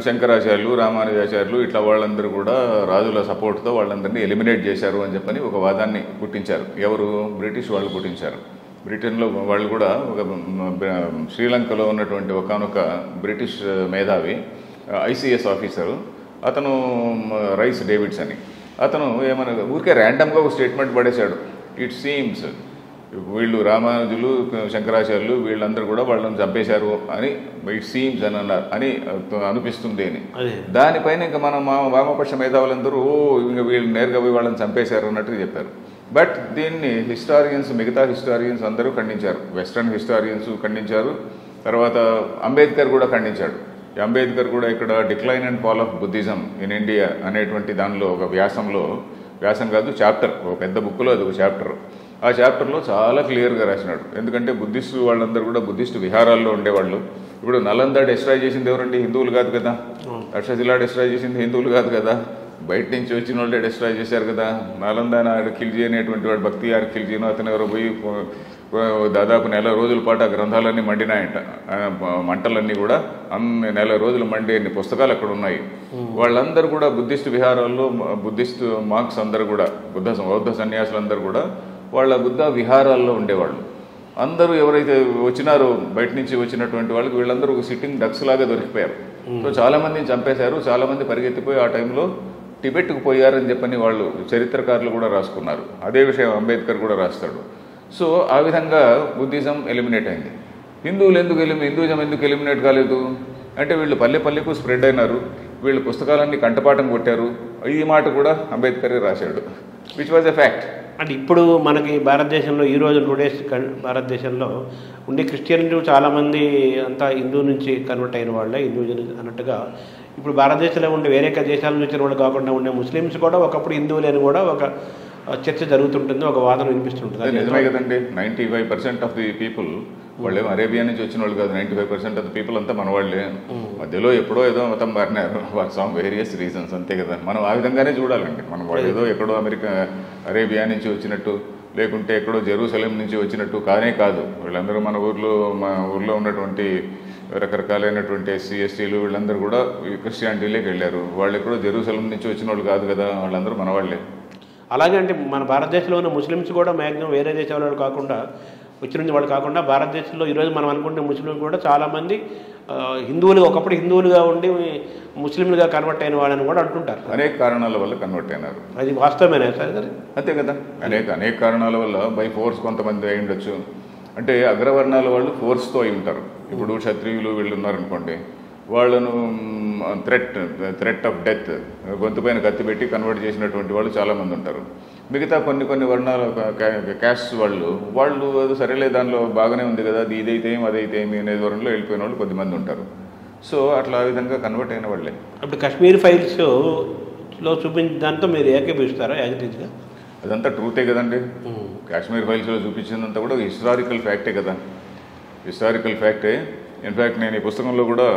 శంకరాచార్యులు, రామానుజాచార్యులు ఇట్లా వాళ్ళందరూ కూడా రాజుల సపోర్ట్తో వాళ్ళందరినీ ఎలిమినేట్ చేశారు అని చెప్పని ఒక వాదాన్ని పుట్టించారు. ఎవరు, బ్రిటిష్ వాళ్ళు పుట్టించారు. బ్రిటన్లో వాళ్ళు కూడా ఒక శ్రీలంకలో ఉన్నటువంటి ఒకానొక బ్రిటిష్ మేధావి ICS ఆఫీసరు, అతను రైస్ డేవిడ్స్ అని, అతను ఏమన్నా ఊరికే ర్యాండమ్గా ఒక స్టేట్మెంట్ పడేశాడు. ఇట్ సీమ్స్ వీళ్ళు రామానుజులు శంకరాచార్యులు వీళ్ళందరూ కూడా వాళ్ళని చంపేశారు అని ఇట్ సీమ్స్ అని అన్నారు అని అనిపిస్తుంది అని. దానిపైన ఇంకా మనం వామపక్ష మేధావులందరూ ఇంకా వీళ్ళు నేరుగా పోయి వాళ్ళని చంపేశారు అన్నట్టుగా చెప్పారు. బట్ దీన్ని హిస్టారియన్స్, మిగతా హిస్టారియన్స్ అందరూ ఖండించారు. వెస్ట్రన్ హిస్టారియన్స్ ఖండించారు, తర్వాత అంబేద్కర్ కూడా ఖండించాడు. అంబేద్కర్ కూడా ఇక్కడ decline and fall of Buddhism in India అనేటువంటి దానిలో ఒక వ్యాసం కాదు చాప్టర్, ఒక పెద్ద బుక్లో అది ఒక చాప్టర్. ఆ చాప్టర్లో చాలా క్లియర్గా రాసినాడు. ఎందుకంటే బుద్ధిస్టు వాళ్ళందరూ కూడా బుద్ధిస్టు విహారాల్లో ఉండేవాళ్ళు. ఇప్పుడు నలంద డిస్ట్రాయ్ చేసింది ఎవరండి? హిందువులు కాదు కదా. తక్షశిలా డిస్ట్రాయ్ చేసింది హిందువులు కాదు కదా, బయట నుంచి వచ్చిన వాళ్ళే డిస్ట్రాయ్ చేశారు కదా. నాలందాన ఖిల్జీ అనేటువంటి వాడు భక్తియార్ ఖిల్జీనో అతను ఎవరో పోయి దాదాపు నెల రోజుల పాటు ఆ గ్రంథాలన్నీ మండినాయంట. మంటలన్నీ కూడా నెల రోజులు మండే పుస్తకాలు అక్కడ ఉన్నాయి. వాళ్ళందరూ కూడా బుద్ధిస్టు విహారాల్లో బుద్ధిస్టు మాంక్స్ అందరూ కూడా బౌద్ధ సన్యాసులందరూ కూడా వాళ్ళ బుద్ధ విహారాల్లో ఉండేవాళ్ళు. అందరూ ఎవరైతే వచ్చినారో బయట నుంచి వచ్చినటువంటి వాళ్ళకి వీళ్ళందరూ ఒక సిట్టింగ్ డక్స్ లాగా దొరికిపోయారు. సో చాలామందిని చంపేశారు, చాలామంది పరిగెత్తిపోయి ఆ టైంలో టిబెట్కు పోయారని చెప్పని వాళ్ళు చరిత్రకారులు కూడా రాసుకున్నారు. అదే విషయం అంబేద్కర్ కూడా రాస్తాడు. సో ఆ విధంగా బుద్ధిజం ఎలిమినేట్ అయింది. హిందూయిజం ఎందుకు ఎలిమినేట్ కాలేదు అంటే వీళ్ళు పల్లెకు స్ప్రెడ్ అయినారు, వీళ్ళు పుస్తకాలన్నీ కంఠపాఠం కొట్టారు. ఈ మాట కూడా అంబేద్కరే రాశాడు, విచ్ వాజ్ ఎ ఫ్యాక్ట్. అంటే ఇప్పుడు మనకి భారతదేశంలో ఈరోజు టుడేస్ భారతదేశంలో ఉండే క్రిస్టియన్లు చాలామంది అంతా హిందూ నుంచి కన్వర్ట్ అయిన వాళ్ళే, హిందూజన్ అన్నట్టుగా. ఇప్పుడు భారతదేశంలో ఉండే వేరే దేశాల నుంచి వచ్చిన వాళ్ళు కాకుండా ఉండే ముస్లిమ్స్ కూడా ఒకప్పుడు హిందువులని కూడా ఒక చర్చ జరుగుతుంటుంది, ఒక వాదన వినిపిస్తుంటుంది. నిజమే కదండి. 95% ఆఫ్ ది పీపుల్ వాళ్ళేమో అరేబియా నుంచి వచ్చిన వాళ్ళు కాదు. 95% ఆఫ్ ది పీపుల్ అంతా మన వాళ్ళే. మధ్యలో ఎప్పుడో ఏదో మతం మారినారు ఫర్ సమ్ వేరియస్ రీజన్స్, అంతే కదా. మనం ఆ విధంగానే చూడాలండి. మనం వాళ్ళు ఏదో ఎక్కడో అరేబియా నుంచి వచ్చినట్టు, లేకుంటే ఎక్కడో జెరూసలేం నుంచి వచ్చినట్టు కానే కాదు. వీళ్ళందరూ మన ఊర్లో ఉన్నటువంటి రకరకాలైనటువంటి ఎస్సీ ఎస్టీలు వీళ్ళందరూ కూడా క్రిస్టియానిటీలోకి వెళ్ళారు. వాళ్ళు ఎక్కడో జెరూసలేం నుంచి వచ్చిన వాళ్ళు కాదు కదా, వాళ్ళందరూ మన వాళ్ళే. అలాగే అంటే మన భారతదేశంలో ఉన్న ముస్లిమ్స్ కూడా మ్యాక్సిమం వేరే దేశాల వాళ్ళు కాకుండా వచ్చిన వాళ్ళు కాకుండా భారతదేశంలో ఈరోజు మనం అనుకుంటే ముస్లింలు కూడా చాలామంది హిందువులుగా ఒకప్పుడు హిందువులుగా ఉండి ముస్లింలుగా కన్వర్ట్ అయిన వాళ్ళని కూడా అంటుంటారు. అనేక కారణాల వల్ల కన్వర్ట్ అయినారు. అది వాస్తవమేనా సార్? అంతే కదా. అనేక కారణాల వల్ల బై ఫోర్స్ కొంతమంది అయి ఉండొచ్చు. అంటే అగ్రవర్ణాల వాళ్ళు ఫోర్స్తో అయి ఉంటారు. ఇప్పుడు క్షత్రియులు వీళ్ళు ఉన్నారనుకోండి, వాళ్ళను థ్రెట్ ఆఫ్ డెత్ గొంతుపైన కత్తి పెట్టి కన్వర్ట్ చేసినటువంటి వాళ్ళు చాలామంది ఉంటారు. మిగతా కొన్ని వర్ణాల క్యాస్ట్ వాళ్ళు అది సరేలే దానిలో బాగానే ఉంది కదా, అది ఇదైతే ఏమి అదైతే ఏమి అనే ధోరణిలో వెళ్ళిపోయిన వాళ్ళు కొద్దిమంది ఉంటారు. సో అట్లా ఆ విధంగా కన్వర్ట్ అయిన వాళ్ళే. అప్పుడు కాశ్మీర్ ఫైల్స్లో చూపించిన దాంతో మీరు ఏకీభవిస్తారా యాజిటీజ్గా? అదంతా ట్రూతే కదండి. కాశ్మీర్ ఫైల్స్లో చూపించిందంతా కూడా హిస్టారికల్ ఫ్యాక్టే కదా, హిస్టారికల్ ఫ్యాక్టే. ఇన్ఫ్యాక్ట్ నేను ఈ పుస్తకంలో కూడా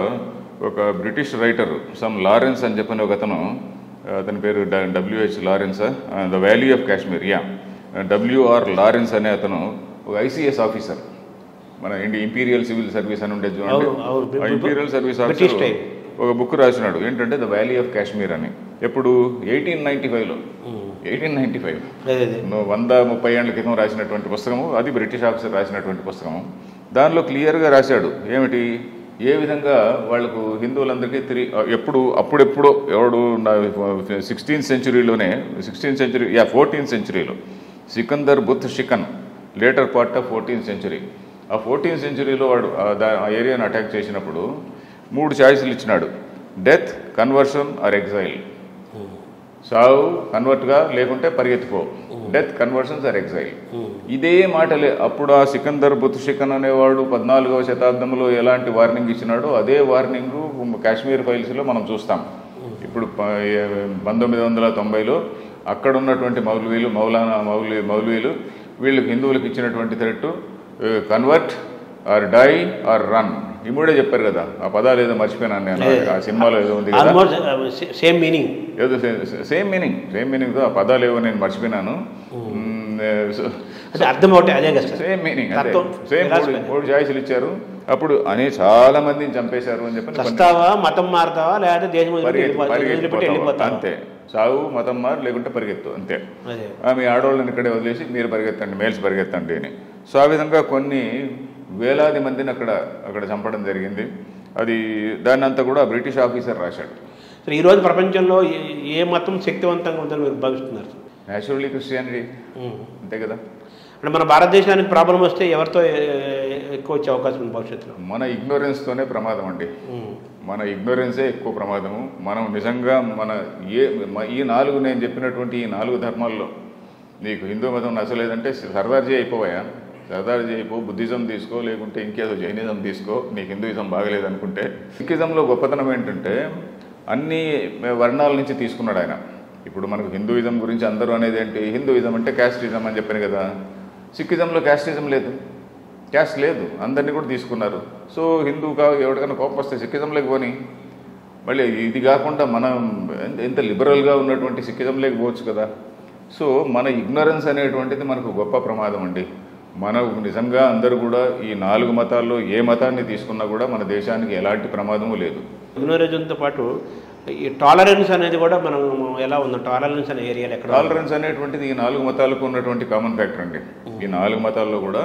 ఒక బ్రిటిష్ రైటర్ సమ్ లారెన్స్ అని చెప్పిన ఒక అతని పేరు W.H. Lawrence, the valley of Kashmir, W.R. Lawrence అనే అతను ఒక ICS ఆఫీసర్, మన ఇంపీరియల్ సివిల్ సర్వీస్ అని ఉండేది చూడండి. ఇంపీరియల్ సర్వీస్ ఆఫీసర్ ఒక బుక్ రాసినాడు ఏంటంటే ద వ్యాలీ ఆఫ్ కాశ్మీర్ అని. ఎప్పుడు 1895లో 1895 130 ఏళ్ల క్రితం రాసినటువంటి పుస్తకము అది. బ్రిటిష్ ఆఫీసర్ రాసినటువంటి పుస్తకము. దానిలో క్లియర్గా రాశాడు ఏమిటి, ఏ విధంగా వాళ్లకు హిందువులందరికీ అప్పుడెప్పుడో ఎవడు 16th సెంచురీలోనే 14th సెంచురీలో Sikandar Butshikan later part of 14th century. ఆ 14th సెంచురీలో వాడు ఆ ఏరియాను అటాక్ చేసినప్పుడు 3 చాయిస్లు ఇచ్చినాడు: డెత్, కన్వర్షన్ ఆర్ ఎగ్జైల్. సావు, కన్వర్ట్గా, లేకుంటే పరిగెత్తుకో. Death, conversions or exile. ఇదే మాటలే అప్పుడు ఆ సికందర్ బుత్ షికన్ అనేవాడు 14వ శతాబ్దంలో ఎలాంటి వార్నింగ్ ఇచ్చినాడో అదే వార్నింగ్ కాశ్మీర్ ఫైల్స్లో మనం చూస్తాం. ఇప్పుడు 1990లో అక్కడ ఉన్నటువంటి మౌలవీలు వీళ్ళకి హిందువులకు ఇచ్చినటువంటి threat convert or die or run. ఈ మూడే చెప్పారు కదా. ఆ పదాలు ఏదో మర్చిపోయినాను నేను, ఆ సినిమాలో ఏదో ఉంది కదా, సేమ్ మీనింగ్ సేమ్ మీనింగ్తో ఆ పదాలు ఏవో నేను మర్చిపోయినాను. అర్థం ఒకటి, అదే కదా సేమ్ మీనింగ్, సేమ్ 3 చాయిస్లు ఇచ్చారు. అప్పుడు చాలా మందిని చంపేశారు అని చెప్పి, మతం మారుతావా లేకపోతే దేశం అంతే, సాగు, మతం మారు, లేకుంటే పరిగెత్తు, అంతే. మీ ఆడవాళ్ళని ఇక్కడే వదిలేసి మీరు పరిగెత్తండి, మేల్స్ పరిగెత్తండి అని. సో ఆ విధంగా కొన్ని వేలాది మందిని అక్కడ చంపడం జరిగింది. అది దాన్ని అంతా కూడా బ్రిటిష్ ఆఫీసర్ రాశాడు. సరే, ఈరోజు ప్రపంచంలో ఏ మతం శక్తివంతంగా ఉందని మీరు భావిస్తున్నారు? న్యాచురల్లీ క్రిస్టియానిటీ, అంతే కదా. అంటే మన భారతదేశానికి ప్రాబ్లం వస్తే ఎవరితో ఎక్కువ వచ్చే అవకాశం ఉంది భవిష్యత్తులో? మన ఇగ్నోరెన్స్తోనే ప్రమాదం అండి. మన ఇగ్నోరెన్సే ఎక్కువ ప్రమాదము. మనం నిజంగా ఈ 4 నేను చెప్పినటువంటి ఈ 4 ధర్మాల్లో నీకు హిందూ మతం నచ్చలేదంటే సర్దార్జీ అయిపోయా, సర్దార్జీ అయిపో, బుద్ధిజం తీసుకో, లేకుంటే ఇంకేదో జైనిజం తీసుకో, నీకు హిందూయిజం బాగలేదనుకుంటే. సిక్కిజంలో గొప్పతనం ఏంటంటే అన్ని వర్ణాల నుంచి తీసుకున్నాడు ఆయన. ఇప్పుడు మనకు హిందూయిజం గురించి అందరూ అనేది ఏంటి, హిందూయిజం అంటే క్యాస్టిజం అని చెప్పాను కదా. సిక్కిజంలో క్యాస్టిజం లేదు, క్యాస్ట్ లేదు, అందరినీ కూడా తీసుకున్నారు. సో హిందూ ఎవరికైనా కోపం వస్తే సిక్కిజంలోకి పోని. మళ్ళీ ఇది కాకుండా మనం ఎంత లిబరల్గా ఉన్నటువంటి సిక్కిజంలోకి పోవచ్చు కదా. సో మన ఇగ్నరెన్స్ అనేటువంటిది మనకు గొప్ప ప్రమాదం అండి. మనకు నిజంగా అందరూ కూడా ఈ 4 మతాల్లో ఏ మతాన్ని తీసుకున్నా కూడా మన దేశానికి ఎలాంటి ప్రమాదము లేదు. ఇగ్నోరెన్స్తో పాటు ఈ టాలరెన్స్ అనేది కూడా మనం ఎలా ఉందా? టాలరెన్స్ అనే ఏరియాలో ఎక్కడ? టాలరెన్స్ అనేటువంటిది ఈ 4 మతాలకు ఉన్నటువంటి కామన్ ఫ్యాక్టర్ అండి. ఈ 4 మతాల్లో కూడా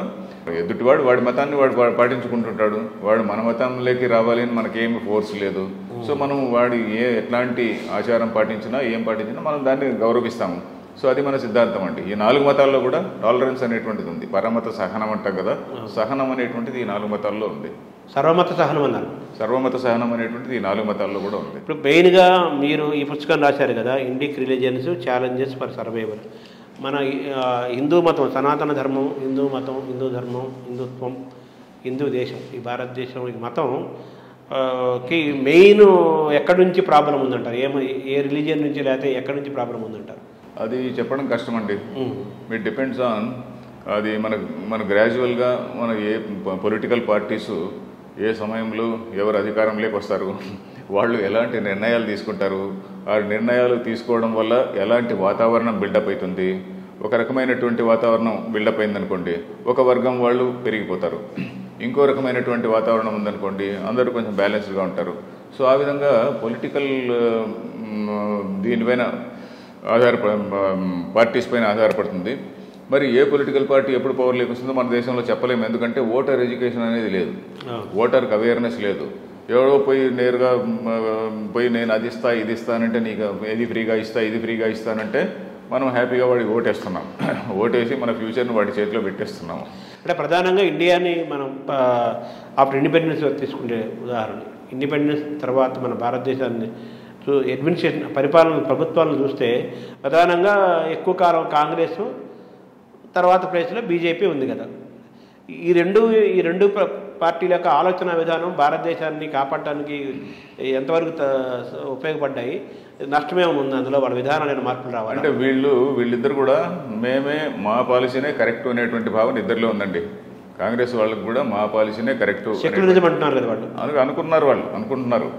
ఎదుటివాడు వాడి మతాన్ని వాడు పాటించుకుంటుంటాడు. వాడు మన మతంలోకి రావాలి అని మనకేమి ఫోర్స్ లేదు. సో మనం వాడు ఎట్లాంటి ఆచారం పాటించినా ఏం పాటించినా మనం దాన్ని గౌరవిస్తాము. సో అది మన సిద్ధాంతం అండి. ఈ 4 మతాల్లో కూడా టాలరెన్స్ అనేటువంటిది ఉంది. పరమత సహనం అంటాం కదా, సహనం అనేటువంటిది ఈ 4 మతాల్లో ఉంది. సర్వమత సహనం అన్నారు. సర్వమత సహనం అనేటువంటిది ఈ 4 మతాల్లో కూడా ఉంది. ఇప్పుడు మెయిన్గా మీరు ఈ పుస్తకం రాశారు కదా, Indic religions challenges for survival. మన హిందూ మతం, సనాతన ధర్మం, హిందూ మతం, హిందూ ధర్మం, హిందుత్వం, హిందూ దేశం, ఈ భారతదేశం, ఈ మతం కి మెయిన్ ఎక్కడి నుంచి ప్రాబ్లం ఉందంటారు? ఏ రిలీజియన్ నుంచి, లేకపోతే ఎక్కడి నుంచి ప్రాబ్లం ఉందంటారు? అది చెప్పడం కష్టం అండి. ఇట్ డిపెండ్స్ ఆన్ అది మన గ్రాడ్యువల్గా మన ఏ పొలిటికల్ పార్టీసు ఏ సమయంలో ఎవరు అధికారంలోకి వస్తారు, వాళ్ళు ఎలాంటి నిర్ణయాలు తీసుకుంటారు, ఆ నిర్ణయాలు తీసుకోవడం వల్ల ఎలాంటి వాతావరణం బిల్డప్ అవుతుంది. ఒక రకమైనటువంటి వాతావరణం బిల్డప్ అయిందనుకోండి, ఒక వర్గం వాళ్ళు పెరిగిపోతారు. ఇంకో రకమైనటువంటి వాతావరణం ఉందనుకోండి, అందరూ కొంచెం బ్యాలెన్స్డ్గా ఉంటారు. సో ఆ విధంగా పొలిటికల్ దీనిపైన పార్టీస్ పైన ఆధారపడుతుంది. మరి ఏ పొలిటికల్ పార్టీ ఎప్పుడు పవర్లోకి వస్తుందో మన దేశంలో చెప్పలేము. ఎందుకంటే ఓటర్ ఎడ్యుకేషన్ అనేది లేదు, ఓటర్కి అవేర్నెస్ లేదు. ఎవడో నేరుగా పోయి నేను అది ఇస్తా ఇది ఇస్తానంటే, నీకు ఇది ఫ్రీగా ఇస్తా ఇది ఫ్రీగా ఇస్తానంటే మనం హ్యాపీగా వాడికి ఓటేస్తున్నాం. ఓటేసి మన ఫ్యూచర్ని వాడి చేతిలో పెట్టేస్తున్నాము. అంటే ప్రధానంగా ఇండియాని మనం ఆఫ్టర్ ఇండిపెండెన్స్ తీసుకునే ఉదాహరణ, ఇండిపెండెన్స్ తర్వాత మన భారతదేశాన్ని అడ్మినిస్ట్రేషన్ ప్రభుత్వాలను చూస్తే ప్రధానంగా ఎక్కువ కాలం కాంగ్రెస్, తర్వాత ప్లేస్లో బీజేపీ ఉంది కదా. ఈ రెండు పార్టీల యొక్క ఆలోచన విధానం భారతదేశాన్ని కాపాడటానికి ఎంతవరకు ఉపయోగపడ్డాయి? నష్టమేమో ఉంది అందులో? వాళ్ళ విధానాలైన మార్పులు రావాలి అంటే వీళ్ళిద్దరు కూడా మా పాలసీనే కరెక్ట్ అనేటువంటి భావన ఇద్దరిలో ఉందండి. కాంగ్రెస్ వాళ్ళకు కూడా మా పాలసీనే కరెక్ట్ సెక్యులరిజం అంటున్నారు కదా వాళ్ళు, అనుకుంటున్నారు.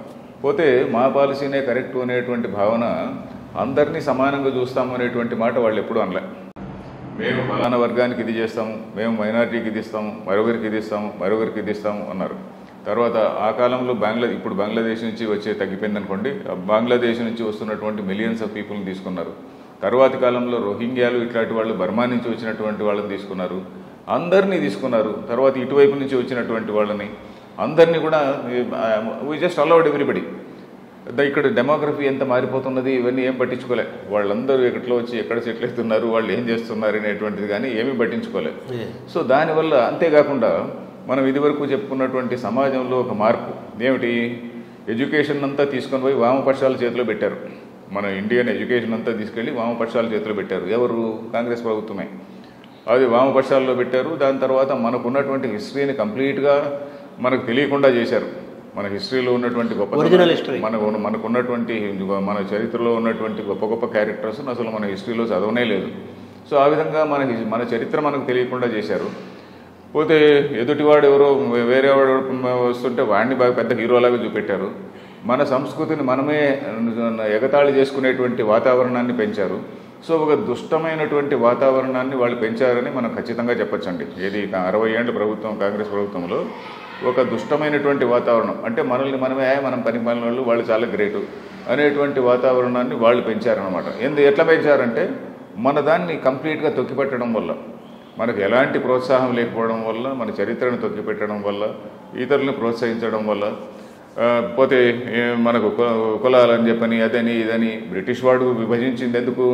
పోతే మా పాలసీనే కరెక్ట్ అనేటువంటి భావన, అందరినీ సమానంగా చూస్తాము అనేటువంటి మాట వాళ్ళు ఎప్పుడూ అనలే. మేము ఫలానా వర్గానికి ఇది చేస్తాము, మేము మైనారిటీకి ఇది ఇస్తాము, మరొకరికి ఇది ఇస్తాము, మరొకరికి ఇది ఇస్తాము అన్నారు. తర్వాత ఆ కాలంలో ఇప్పుడు బంగ్లాదేశ్ నుంచి వచ్చే తగ్గిపోయింది అనుకోండి, బంగ్లాదేశ్ నుంచి వస్తున్నటువంటి మిలియన్స్ ఆఫ్ పీపుల్ని తీసుకున్నారు. తర్వాతి కాలంలో రోహింగ్యాలు ఇట్లాంటి వాళ్ళు, బర్మా నుంచి వచ్చినటువంటి వాళ్ళని తీసుకున్నారు, అందరినీ తీసుకున్నారు. తర్వాత ఇటువైపు నుంచి వచ్చినటువంటి వాళ్ళని అందరినీ కూడా వీ జస్ట్ అలౌడ్ ఎవ్రీబడి. ఇక్కడ డెమోగ్రఫీ ఎంత మారిపోతున్నది, ఇవన్నీ ఏం పట్టించుకోలే. వాళ్ళందరూ ఎక్కట్లో వచ్చి ఎక్కడ సెటిల్ అవుతున్నారు, వాళ్ళు ఏం చేస్తున్నారు అనేటువంటిది కానీ ఏమీ పట్టించుకోలే. సో దానివల్ల, అంతేకాకుండా మనం ఇదివరకు చెప్పుకున్నటువంటి సమాజంలో ఒక మార్పు ఏమిటి, ఎడ్యుకేషన్ అంతా తీసుకొని పోయి వామపక్షాల చేతిలో పెట్టారు. మన ఇండియన్ ఎడ్యుకేషన్ అంతా తీసుకెళ్ళి వామపక్షాల చేతిలో పెట్టారు. ఎవరు? కాంగ్రెస్ ప్రభుత్వమే. అది వామపక్షాల్లో పెట్టారు. దాని తర్వాత మనకున్నటువంటి హిస్టరీని కంప్లీట్గా మనకు తెలియకుండా చేశారు. మన హిస్టరీలో ఉన్నటువంటి మనకున్నటువంటి మన చరిత్రలో ఉన్నటువంటి గొప్ప గొప్ప క్యారెక్టర్స్ అసలు మన హిస్టరీలో చదవనే లేదు. సో ఆ విధంగా మన చరిత్ర మనకు తెలియకుండా చేశారు. పోతే ఎదుటివాడు ఎవరో వేరేవాడు వస్తుంటే వాడిని బాగా పెద్ద హీరోలాగా చూపెట్టారు. మన సంస్కృతిని మనమే ఎగతాళి చేసుకునేటువంటి వాతావరణాన్ని పెంచారు. సో ఒక దుష్టమైనటువంటి వాతావరణాన్ని వాళ్ళు పెంచారని మనం ఖచ్చితంగా చెప్పచ్చండి. ఏది 60 ఏళ్ళ ప్రభుత్వం, కాంగ్రెస్ ప్రభుత్వంలో ఒక దుష్టమైనటువంటి వాతావరణం, అంటే మనం పని వాళ్ళు వాళ్ళు చాలా గ్రేటు అనేటువంటి వాతావరణాన్ని వాళ్ళు పెంచారనమాట. ఎట్లా పెంచారంటే మన దాన్ని కంప్లీట్గా తొక్కిపెట్టడం వల్ల, మనకు ఎలాంటి ప్రోత్సాహం లేకపోవడం వల్ల, మన చరిత్రను తొక్కిపెట్టడం వల్ల, ఇతరులను ప్రోత్సహించడం వల్ల, పోతే మనకు కులాలని చెప్పని అదని ఇదని బ్రిటిష్ వాడు విభజించింది ఎందుకు?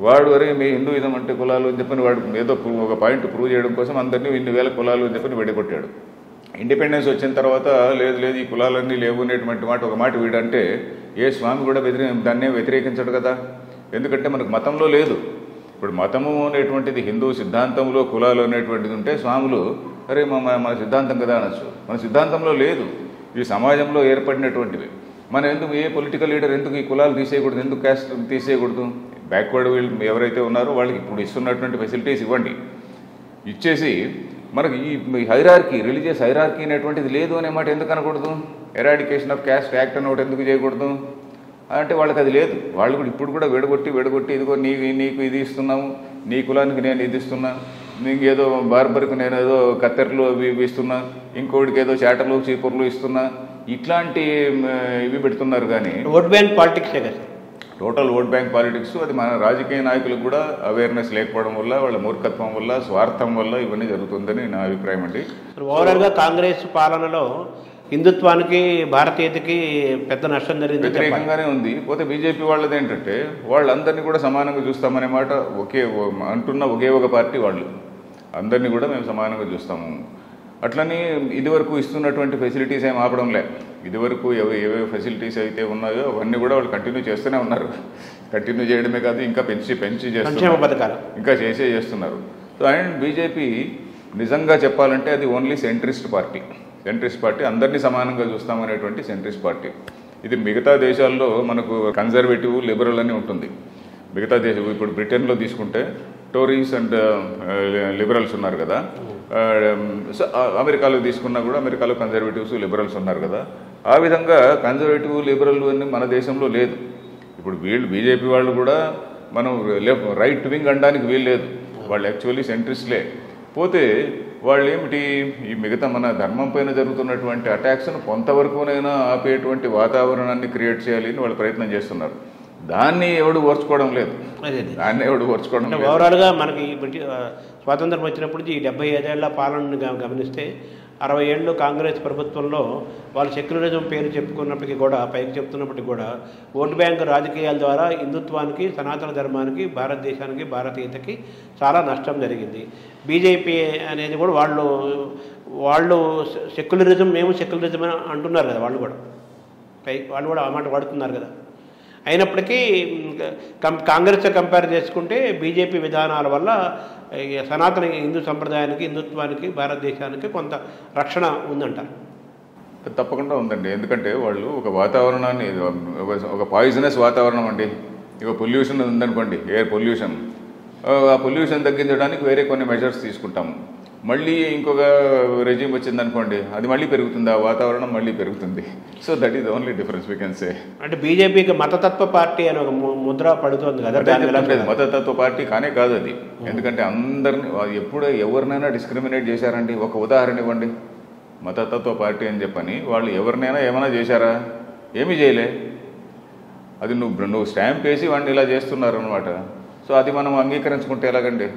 వాడు అరే మీ హిందూయిజం అంటే కులాలు అని చెప్పని వాడు ఏదో ఒక పాయింట్ ప్రూవ్ చేయడం కోసం అందరినీ 2,000 కులాలు అని చెప్పని వెడిగొట్టాడు. ఇండిపెండెన్స్ వచ్చిన తర్వాత లేదు ఈ కులాలన్నీ లేవు అనేటువంటి ఒక మాట వీడంటే ఏ స్వామి కూడా దాన్నే వ్యతిరేకించడు కదా. ఎందుకంటే మనకు మతంలో లేదు. ఇప్పుడు మతము అనేటువంటిది హిందూ సిద్ధాంతంలో కులాలు అనేటువంటిది ఉంటే స్వాములు అరే మన సిద్ధాంతం కదా అనొచ్చు. మన సిద్ధాంతంలో లేదు. ఈ సమాజంలో ఏర్పడినటువంటివి. మనం ఎందుకు ఏ పొలిటికల్ లీడర్ ఎందుకు ఈ కులాలు తీసేయకూడదు, ఎందుకు క్యాస్ట్ తీసేయకూడదు? బ్యాక్వర్డ్ వీళ్ళు ఎవరైతే ఉన్నారో వాళ్ళకి ఇప్పుడు ఇస్తున్నటువంటి ఫెసిలిటీస్ ఇవ్వండి. ఇచ్చేసి మనకి ఈ హైరార్కీ, రిలీజియస్ హైరార్కీ అనేటువంటిది లేదు అనే మాట ఎందుకు అనకూడదు? ఎరాడికేషన్ ఆఫ్ క్యాస్ట్ యాక్ట్ అని ఒకటి ఎందుకు చేయకూడదు అంటే వాళ్ళకి అది లేదు. వాళ్ళు కూడా ఇప్పుడు కూడా వెడగొట్టి ఇదిగో నీకు ఇది ఇస్తున్నాము, నీ కులానికి నేను ఇది ఇస్తున్నా, నీకు ఏదో బార్బర్కు నేను ఏదో కత్తెరలు ఇవి ఇస్తున్నా, ఇంకోటికి ఏదో చేటలు చీపుర్లు ఇస్తున్నా, ఇట్లాంటి ఇవి పెడుతున్నారు. కానీ ఓట్ బ్యాంక్ పాలిటిక్సే కదా, టోటల్ ఓట్ బ్యాంక్ పాలిటిక్స్. అది మన రాజకీయ నాయకులకు కూడా అవేర్నెస్ లేకపోవడం వల్ల, వాళ్ళ మూర్ఖత్వం వల్ల, స్వార్థం వల్ల ఇవన్నీ జరుగుతుందని నా అభిప్రాయం అండి. ఓవరాల్గా కాంగ్రెస్ పాలనలో హిందుత్వానికి భారతీయతకి పెద్ద నష్టం జరిగింది, వ్యతిరేకంగానే ఉంది. పోతే బీజేపీ వాళ్ళది ఏంటంటే వాళ్ళందరినీ కూడా సమానంగా చూస్తామనే మాట అంటున్న ఒకే ఒక పార్టీ వాళ్ళు. అందరినీ కూడా మేము సమానంగా చూస్తాము. అట్లని ఇదివరకు ఇస్తున్నటువంటి ఫెసిలిటీస్ ఏం ఆపడంలే. ఇదివరకు ఏవే ఫెసిలిటీస్ అయితే ఉన్నాయో అవన్నీ కూడా వాళ్ళు కంటిన్యూ చేస్తూనే ఉన్నారు. కంటిన్యూ చేయడమే కాదు, ఇంకా పెంచి చేస్తున్నారు, ఇంకా చేస్తున్నారు. సో అండ్ బీజేపీ నిజంగా చెప్పాలంటే అది ఓన్లీ సెంట్రిస్ట్ పార్టీ. అందరినీ సమానంగా చూస్తామనేటువంటి సెంట్రిస్ట్ పార్టీ. ఇది మిగతా దేశాల్లో మనకు కన్జర్వేటివ్, లిబరల్ అని ఉంటుంది. మిగతా దేశం ఇప్పుడు బ్రిటన్లో తీసుకుంటే టోరీస్ అండ్ లిబరల్స్ ఉన్నారు కదా. అమెరికాలో తీసుకున్నా కూడా అమెరికాలో కన్జర్వేటివ్స్, లిబరల్స్ ఉన్నారు కదా. ఆ విధంగా కన్జర్వేటివ్, లిబరల్ అని మన దేశంలో లేదు. ఇప్పుడు బీజేపీ వాళ్ళు కూడా మనం రైట్ వింగ్ అనడానికి వీలు లేదు. వాళ్ళు యాక్చువల్లీ సెంట్రిస్ట్లే. పోతే వాళ్ళు ఏమిటి, ఈ మిగతా మన ధర్మం పైన జరుగుతున్నటువంటి అటాక్స్ను కొంతవరకునైనా ఆపేటువంటి వాతావరణాన్ని క్రియేట్ చేయాలి అని వాళ్ళు ప్రయత్నం చేస్తున్నారు. దాన్ని ఎవడు ఓర్చుకోవడం లేదు. ఓవరాల్గా మనకి స్వాతంత్రం వచ్చినప్పుడు ఈ 75 ఏళ్ల పాలనను గమనిస్తే 60 ఏళ్ళు కాంగ్రెస్ ప్రభుత్వంలో వాళ్ళు సెక్యులరిజం పేరు చెప్పుకున్నప్పటికీ కూడా, పైకి చెప్తున్నప్పటికీ కూడా ఓటు బ్యాంకు రాజకీయాల ద్వారా హిందుత్వానికి, సనాతన ధర్మానికి, భారతదేశానికి, భారతీయతకి చాలా నష్టం జరిగింది. బీజేపీ అనేది కూడా వాళ్ళు సెక్యులరిజం, మేము సెక్యులరిజం అని అంటున్నారు కదా. వాళ్ళు కూడా ఆ మాట వాడుతున్నారు కదా. అయినప్పటికీ కాంగ్రెస్తో కంపేర్ చేసుకుంటే బీజేపీ విధానాల వల్ల సనాతన హిందూ సంప్రదాయానికి, హిందుత్వానికి, భారతదేశానికి కొంత రక్షణ ఉందంటారు. తప్పకుండా ఉందండి. ఎందుకంటే వాళ్ళు ఒక వాతావరణాన్ని, ఒక పాయిజనస్ వాతావరణం అండి. ఇక పొల్యూషన్ ఉందనుకోండి, ఎయిర్ పొల్యూషన్, ఆ పొల్యూషన్ తగ్గించడానికి వేరే కొన్ని మెజర్స్ తీసుకుంటాము. మళ్ళీ ఇంకొక రెజ్యూమ్ వచ్చిందనుకోండి, అది మళ్ళీ పెరుగుతుంది, ఆ వాతావరణం మళ్ళీ పెరుగుతుంది. So that is only difference we can say. అంటే బీజేపీకి మతతత్వ పార్టీ అని ఒక ముద్ర పడుతుంది కదా. మతతత్వ పార్టీ కానే కాదు అది. ఎందుకంటే అందరిని ఎవరినైనా డిస్క్రిమినేట్ చేశారండి. ఒక ఉదాహరణ ఇవ్వండి. మతతత్వ పార్టీ అని చెప్పని వాళ్ళు ఎవరినైనా ఏమైనా చేశారా? ఏమీ చేయలే. అది నువ్వు స్టాంప్ వేసి వాడిని ఇలా చేస్తున్నారు అనమాట. సో అది మనం అంగీకరించుకుంటే ఎలాగండి?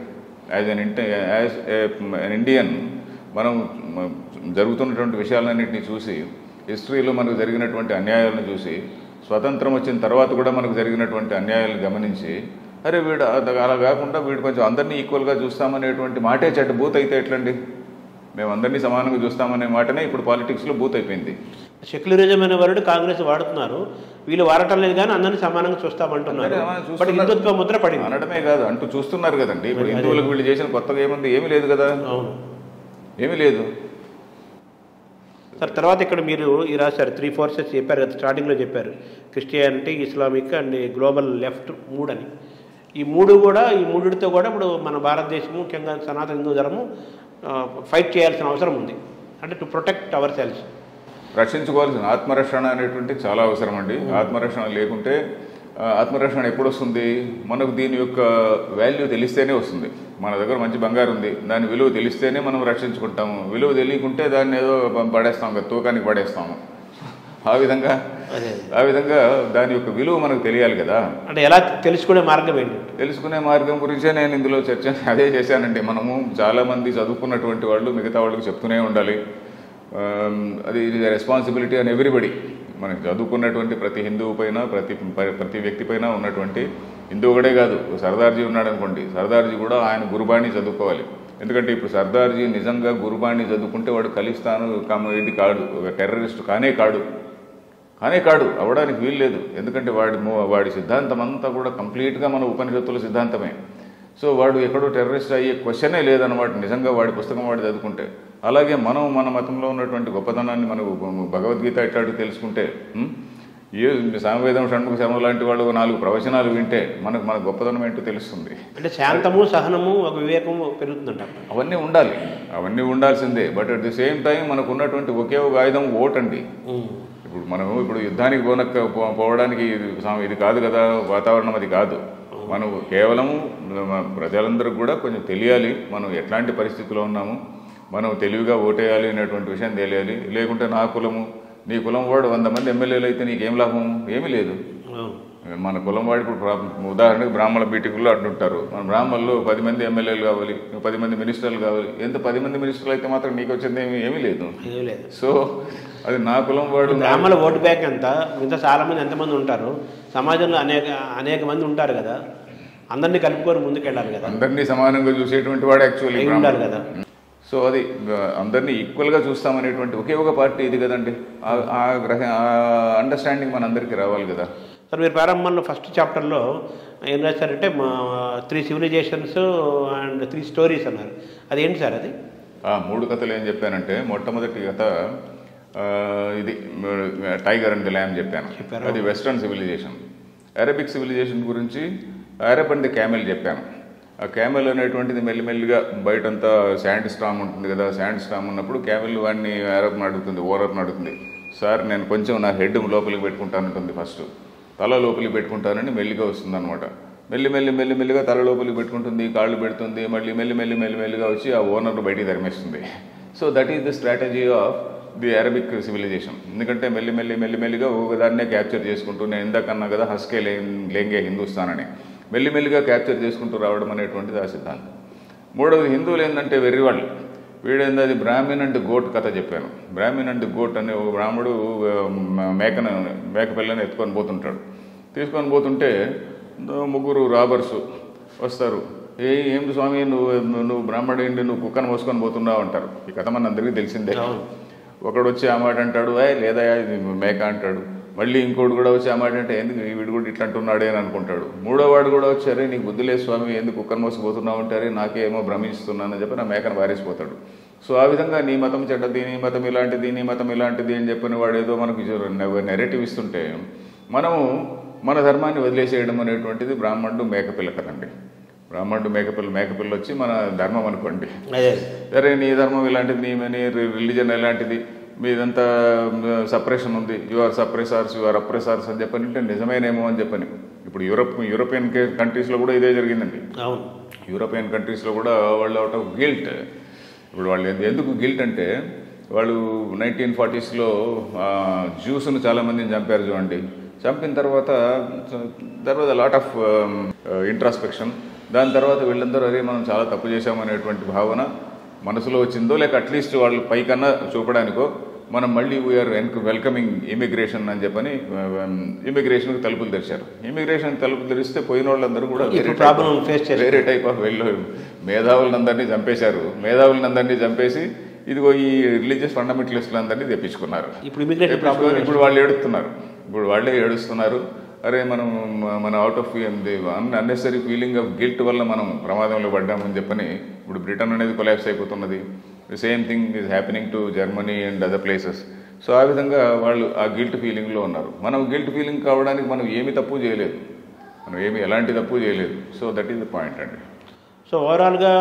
యాజ్ ఎన్ ఇండియన్ మనం జరుగుతున్నటువంటి విషయాలన్నింటినీ చూసి, హిస్టరీలో మనకు జరిగినటువంటి అన్యాయాలను చూసి, స్వతంత్రం వచ్చిన తర్వాత కూడా మనకు జరిగినటువంటి అన్యాయాలను గమనించి, అరే వీడు అలా కాకుండా వీడు కొంచెం అందరినీ ఈక్వల్గా చూస్తామనేటువంటి మాటే చెడ్డ బూత్ అయితే ఎట్లండి? మేము అందరినీ సమానంగా చూస్తామనే మాటనే ఇప్పుడు పాలిటిక్స్లో బూత్ అయిపోయింది. సెక్యులరిజం అనే వర్డ్ కాంగ్రెస్ వాడుతున్నారు, వీళ్ళు వాడటం లేదు కానీ అందరినీ సమానంగా చూస్తామంటున్నారు. హిందుత్వ ముద్ర పడింది అనడమే కాదు, అంటూ చూస్తున్నారు కదండి. ఇప్పుడు హిందువులకు వీళ్ళు చేసిన కొత్తగా ఏముంది? ఏమీ లేదు కదా. ఏమీ లేదు సార్. తర్వాత ఇక్కడ మీరు ఈ రాశారు 3 ఫోర్సెస్ చెప్పారు కదా, స్టార్టింగ్లో చెప్పారు. Christianity, Islamic and global left 3 అని. ఈ మూడిటితో కూడా ఇప్పుడు మన భారతదేశం, ముఖ్యంగా సనాతన హిందూ ధర్మం ఫైట్ చేయాల్సిన అవసరం ఉంది. అంటే టు ప్రొటెక్ట్ అవర్ సెల్స్, రక్షించుకోవాల్సిన ఆత్మరక్షణ అనేటువంటి చాలా అవసరం అండి. ఆత్మరక్షణ లేకుంటే, ఆత్మరక్షణ ఎప్పుడు వస్తుంది? మనకు దీని యొక్క వాల్యూ తెలిస్తేనే వస్తుంది. మన దగ్గర మంచి బంగారు ఉంది, దాని విలువ తెలిస్తేనే మనం రక్షించుకుంటాము. విలువ తెలియకుంటే దాన్ని ఏదో పడేస్తాం కదా, తూకానికి పడేస్తాము. ఆ విధంగా దాని యొక్క విలువ మనకు తెలియాలి కదా. అంటే ఎలా తెలుసుకునే మార్గం ఏంటి? తెలుసుకునే మార్గం గురించే నేను ఇందులో చర్చ అదే చేశానండి. మనము చాలామంది చదువుకున్నటువంటి వాళ్ళు మిగతా వాళ్ళకి చెప్తూనే ఉండాలి. అది రెస్పాన్సిబిలిటీ అని ఎవ్రీబడి. మనకి చదువుకున్నటువంటి ప్రతి హిందువు పైన, ప్రతి వ్యక్తి పైన ఉన్నటువంటి హిందూ ఒకటే కాదు, సర్దార్జీ ఉన్నాడు అనుకోండి, సర్దార్జీ కూడా ఆయన గురుబాణి చదువుకోవాలి. ఎందుకంటే ఇప్పుడు సర్దార్జీ నిజంగా గురుబాణి చదువుకుంటే వాడు ఖలిస్తాను ఇది కాడు, టెర్రరిస్ట్ కానే కాడు, అవడానికి వీలు లేదు. ఎందుకంటే వాడి సిద్ధాంతం అంతా కూడా కంప్లీట్గా మన ఉపనిషత్తుల సిద్ధాంతమే. సో వాడు ఎక్కడో టెర్రరిస్ట్ అయ్యే క్వశ్చనే లేదన్నమాట నిజంగా వాడి పుస్తకం వాడు చదువుకుంటే. అలాగే మనం మన మతంలో ఉన్నటువంటి గొప్పతనాన్ని మనకు భగవద్గీత ఇట్లాంటివి తెలుసుకుంటే, ఏ సామవేదం, షణ్ముఖ శర్మ లాంటి వాళ్ళు 4 ప్రవచనాలు వింటే మన గొప్పతనం ఏంటో తెలుస్తుంది. అంటే శాంతము, సహనము, ఒక వివేకము పెరుగుతుందంట. అవన్నీ ఉండాల్సిందే. But at the same time మనకు ఉన్నటువంటి ఒకే ఒక ఆయుధం ఓటండి. ఇప్పుడు యుద్ధానికి పోవడానికి ఇది కాదు కదా, వాతావరణం అది కాదు. మనం కేవలము ప్రజలందరికీ కూడా కొంచెం తెలియాలి మనం ఎట్లాంటి పరిస్థితిలో ఉన్నాము, మనం తెలివిగా ఓటేయాలి అనేటువంటి విషయం తెలియాలి. లేకుంటే నా కులము నీ కులం వాడు 100 మంది ఎమ్మెల్యేలు అయితే నీకేం లాభం? ఏమీ లేదు. మన కులం వాడు ఇప్పుడు ఉదాహరణకు బ్రాహ్మణ మీటింగుల్లో అంటుంటారు, మన బ్రాహ్మణులు 10 మంది ఎమ్మెల్యేలు కావాలి, 10 మంది మినిస్టర్లు కావాలి. ఎంత 10 మంది మినిస్టర్లు అయితే మాత్రం నీకు వచ్చింది ఏమీ లేదు. సో అది నా కులం వాడు. బ్రాహ్మణ ఓటు బ్యాంక్ ఎంత, మిగతా చాలా మంది ఎంతమంది ఉంటారు సమాజంలో, అనేక మంది ఉంటారు కదా, అందరినీ కలుపుకొని ముందుకెళ్ళాలి కదా, అందరినీ సమానంగా చూసేటువంటి వాడు యాక్చువల్లీ ఉండాలి కదా. సో అది అందరినీ ఈక్వల్గా చూస్తామనేటువంటి ఒకే ఒక పార్టీ ఇది కదండి. ఆ అండర్స్టాండింగ్ మనందరికీ రావాలి కదా. సార్ మీరు ప్రారంభంలో ఫస్ట్ చాప్టర్లో ఏం రాశారంటే 3 సివిలైజేషన్స్ అండ్ 3 స్టోరీస్ అన్నారు. అది ఏంటి సార్? అది 3 కథలు ఏం చెప్పానంటే, మొట్టమొదటి కథ ఇది టైగర్ అండ్ ది ల్యామ్ చెప్పాను. అది వెస్ట్రన్ సివిలైజేషన్. అరబిక్ సివిలైజేషన్ గురించి అరబ్ అండ్ ది క్యామెల్ చెప్పాను. ఆ క్యామెల్ అనేటువంటిది మెల్లిమెల్లిగా బయటంతా శాండ్ స్టామ్ ఉంటుంది కదా, శాండ్ స్టామ్ ఉన్నప్పుడు క్యామెల్ వాడిని అరబ్ని అడుగుతుంది, ఓనర్ని అడుగుతుంది, సార్ నేను కొంచెం నా హెడ్ లోపలికి పెట్టుకుంటానంటుంది. ఫస్ట్ తల లోపలికి పెట్టుకుంటానని మెల్లిగా వస్తుంది అనమాట. మెల్లిమెల్లిగా తల లోపలికి పెట్టుకుంటుంది, కాళ్ళు పెడుతుంది, మళ్ళీ మెల్లిమెల్లిగా వచ్చి ఆ ఓనర్ను బయటికి తరిమేస్తుంది. So that is the strategy of the Arabic civilization. ఎందుకంటే మెల్లిమెల్లిగా ఒకదాన్నే క్యాప్చర్ చేసుకుంటూ, నేను ఇందాకన్నా కదా హస్కే లేంగే హిందుస్థాన్ అని, మెల్లిమెల్లిగా క్యాప్చర్ చేసుకుంటూ రావడం అనేటువంటిది ఆ సిద్ధాంతం. మూడవది హిందువులు ఏంటంటే వెర్రివాళ్ళు. వీడేంది అది బ్రాహ్మణ్ అండ్ గోట్ కథ చెప్పాను. బ్రాహ్మణ్ అండ్ గోట్ అనే ఒక బ్రాహ్మడు మేక పిల్లని తీసుకొని పోతుంటే 3 రాబర్సు వస్తారు. ఏమిటి స్వామి నువ్వు బ్రాహ్మణుడి, నువ్వు కుక్కను మోసుకొని పోతున్నావు అంటారు. ఈ కథ మన అందరికీ తెలిసిందే. ఒకడు వచ్చి ఆ మాట అంటాడు, లేదా ఇది మేక అంటాడు. మళ్ళీ ఇంకోటి కూడా వచ్చి ఆ మాట అంటే ఎందుకు వీడు కూడా ఇట్లా అంటున్నాడే అని అనుకుంటాడు. 3వ వాడు కూడా వచ్చారే, నీకు బుద్ధి లేదు స్వామి, ఎందుకు కుక్కను మోసిపోతున్నావు అంటారే, నాకేమో భ్రమిస్తున్నానని చెప్పి నా మేకను వారేసిపోతాడు. సో ఆ విధంగా నీ మతం చెడ్డది, నీ మతం ఇలాంటిది, నీ మతం ఇలాంటిది అని చెప్పిన వాడు ఏదో మనకు నెరేటివ్ ఇస్తుంటే మనము మన ధర్మాన్ని వదిలేసేయడం అనేటువంటిది బ్రాహ్మణుడు మేకపిల్ల కదండి. బ్రాహ్మణుడు మేకపిల్ల వచ్చి మన ధర్మం అనుకోండి, సరే నీ ధర్మం ఇలాంటిది, నీ రిలీజన్ ఎలాంటిది, మీదంతా సప్రెషన్ ఉంది, you are suppressors, you are oppressors అని చెప్పని నిజమేనేమో అని చెప్పని. ఇప్పుడు యూరోపియన్ కంట్రీస్లో కూడా ఇదే జరిగిందండి. యూరోపియన్ కంట్రీస్లో కూడా వాళ్ళు అవుట్ ఆఫ్ గిల్ట్. ఇప్పుడు వాళ్ళు ఎందుకు గిల్ట్ అంటే, వాళ్ళు 1940sలో జ్యూస్ను చాలామందిని చంపారు చూడండి. చంపిన తర్వాత లాట్ ఆఫ్ ఇంట్రాస్పెక్షన్. దాని తర్వాత వీళ్ళందరూ అరే మనం చాలా తప్పు చేశామనేటువంటి భావన మనసులో వచ్చిందో, లేక అట్లీస్ట్ వాళ్ళు పైకన్నా చూపడానికో మనం మళ్ళీ వీఆర్ వెల్కమింగ్ ఇమిగ్రేషన్ అని చెప్పని ఇమిగ్రేషన్కి తలుపులు తెరిచారు. ఇమిగ్రేషన్ తలుపులు తెరిస్తే పోయిన వాళ్ళందరూ కూడా వేరే టైప్ ఆఫ్ మేధావులందరినీ చంపేశారు. మేధావులందరినీ చంపేసి ఇదిగో ఈ రిలీజియస్ ఫండమెంటలిస్టులందరినీ తెప్పించుకున్నారు. ఇప్పుడు వాళ్ళే ఏడుస్తున్నారు. అరే మన out of unnecessary feeling of guilt వల్ల మనం ప్రమాదంలో పడ్డామని చెప్పని ఇప్పుడు బ్రిటన్ అనేది కొలాప్స్ అయిపోతున్నది. The same thing is happening to Germany and other places. So ఆ విధంగా వాళ్ళు ఆ గిల్ట్ ఫీలింగ్లో ఉన్నారు. మనం గిల్ట్ ఫీలింగ్ కావడానికి మనం ఏమి తప్పు చేయలేదు, ఎలాంటి తప్పు చేయలేదు. So that is the point అండి. సో ఓవరాల్గా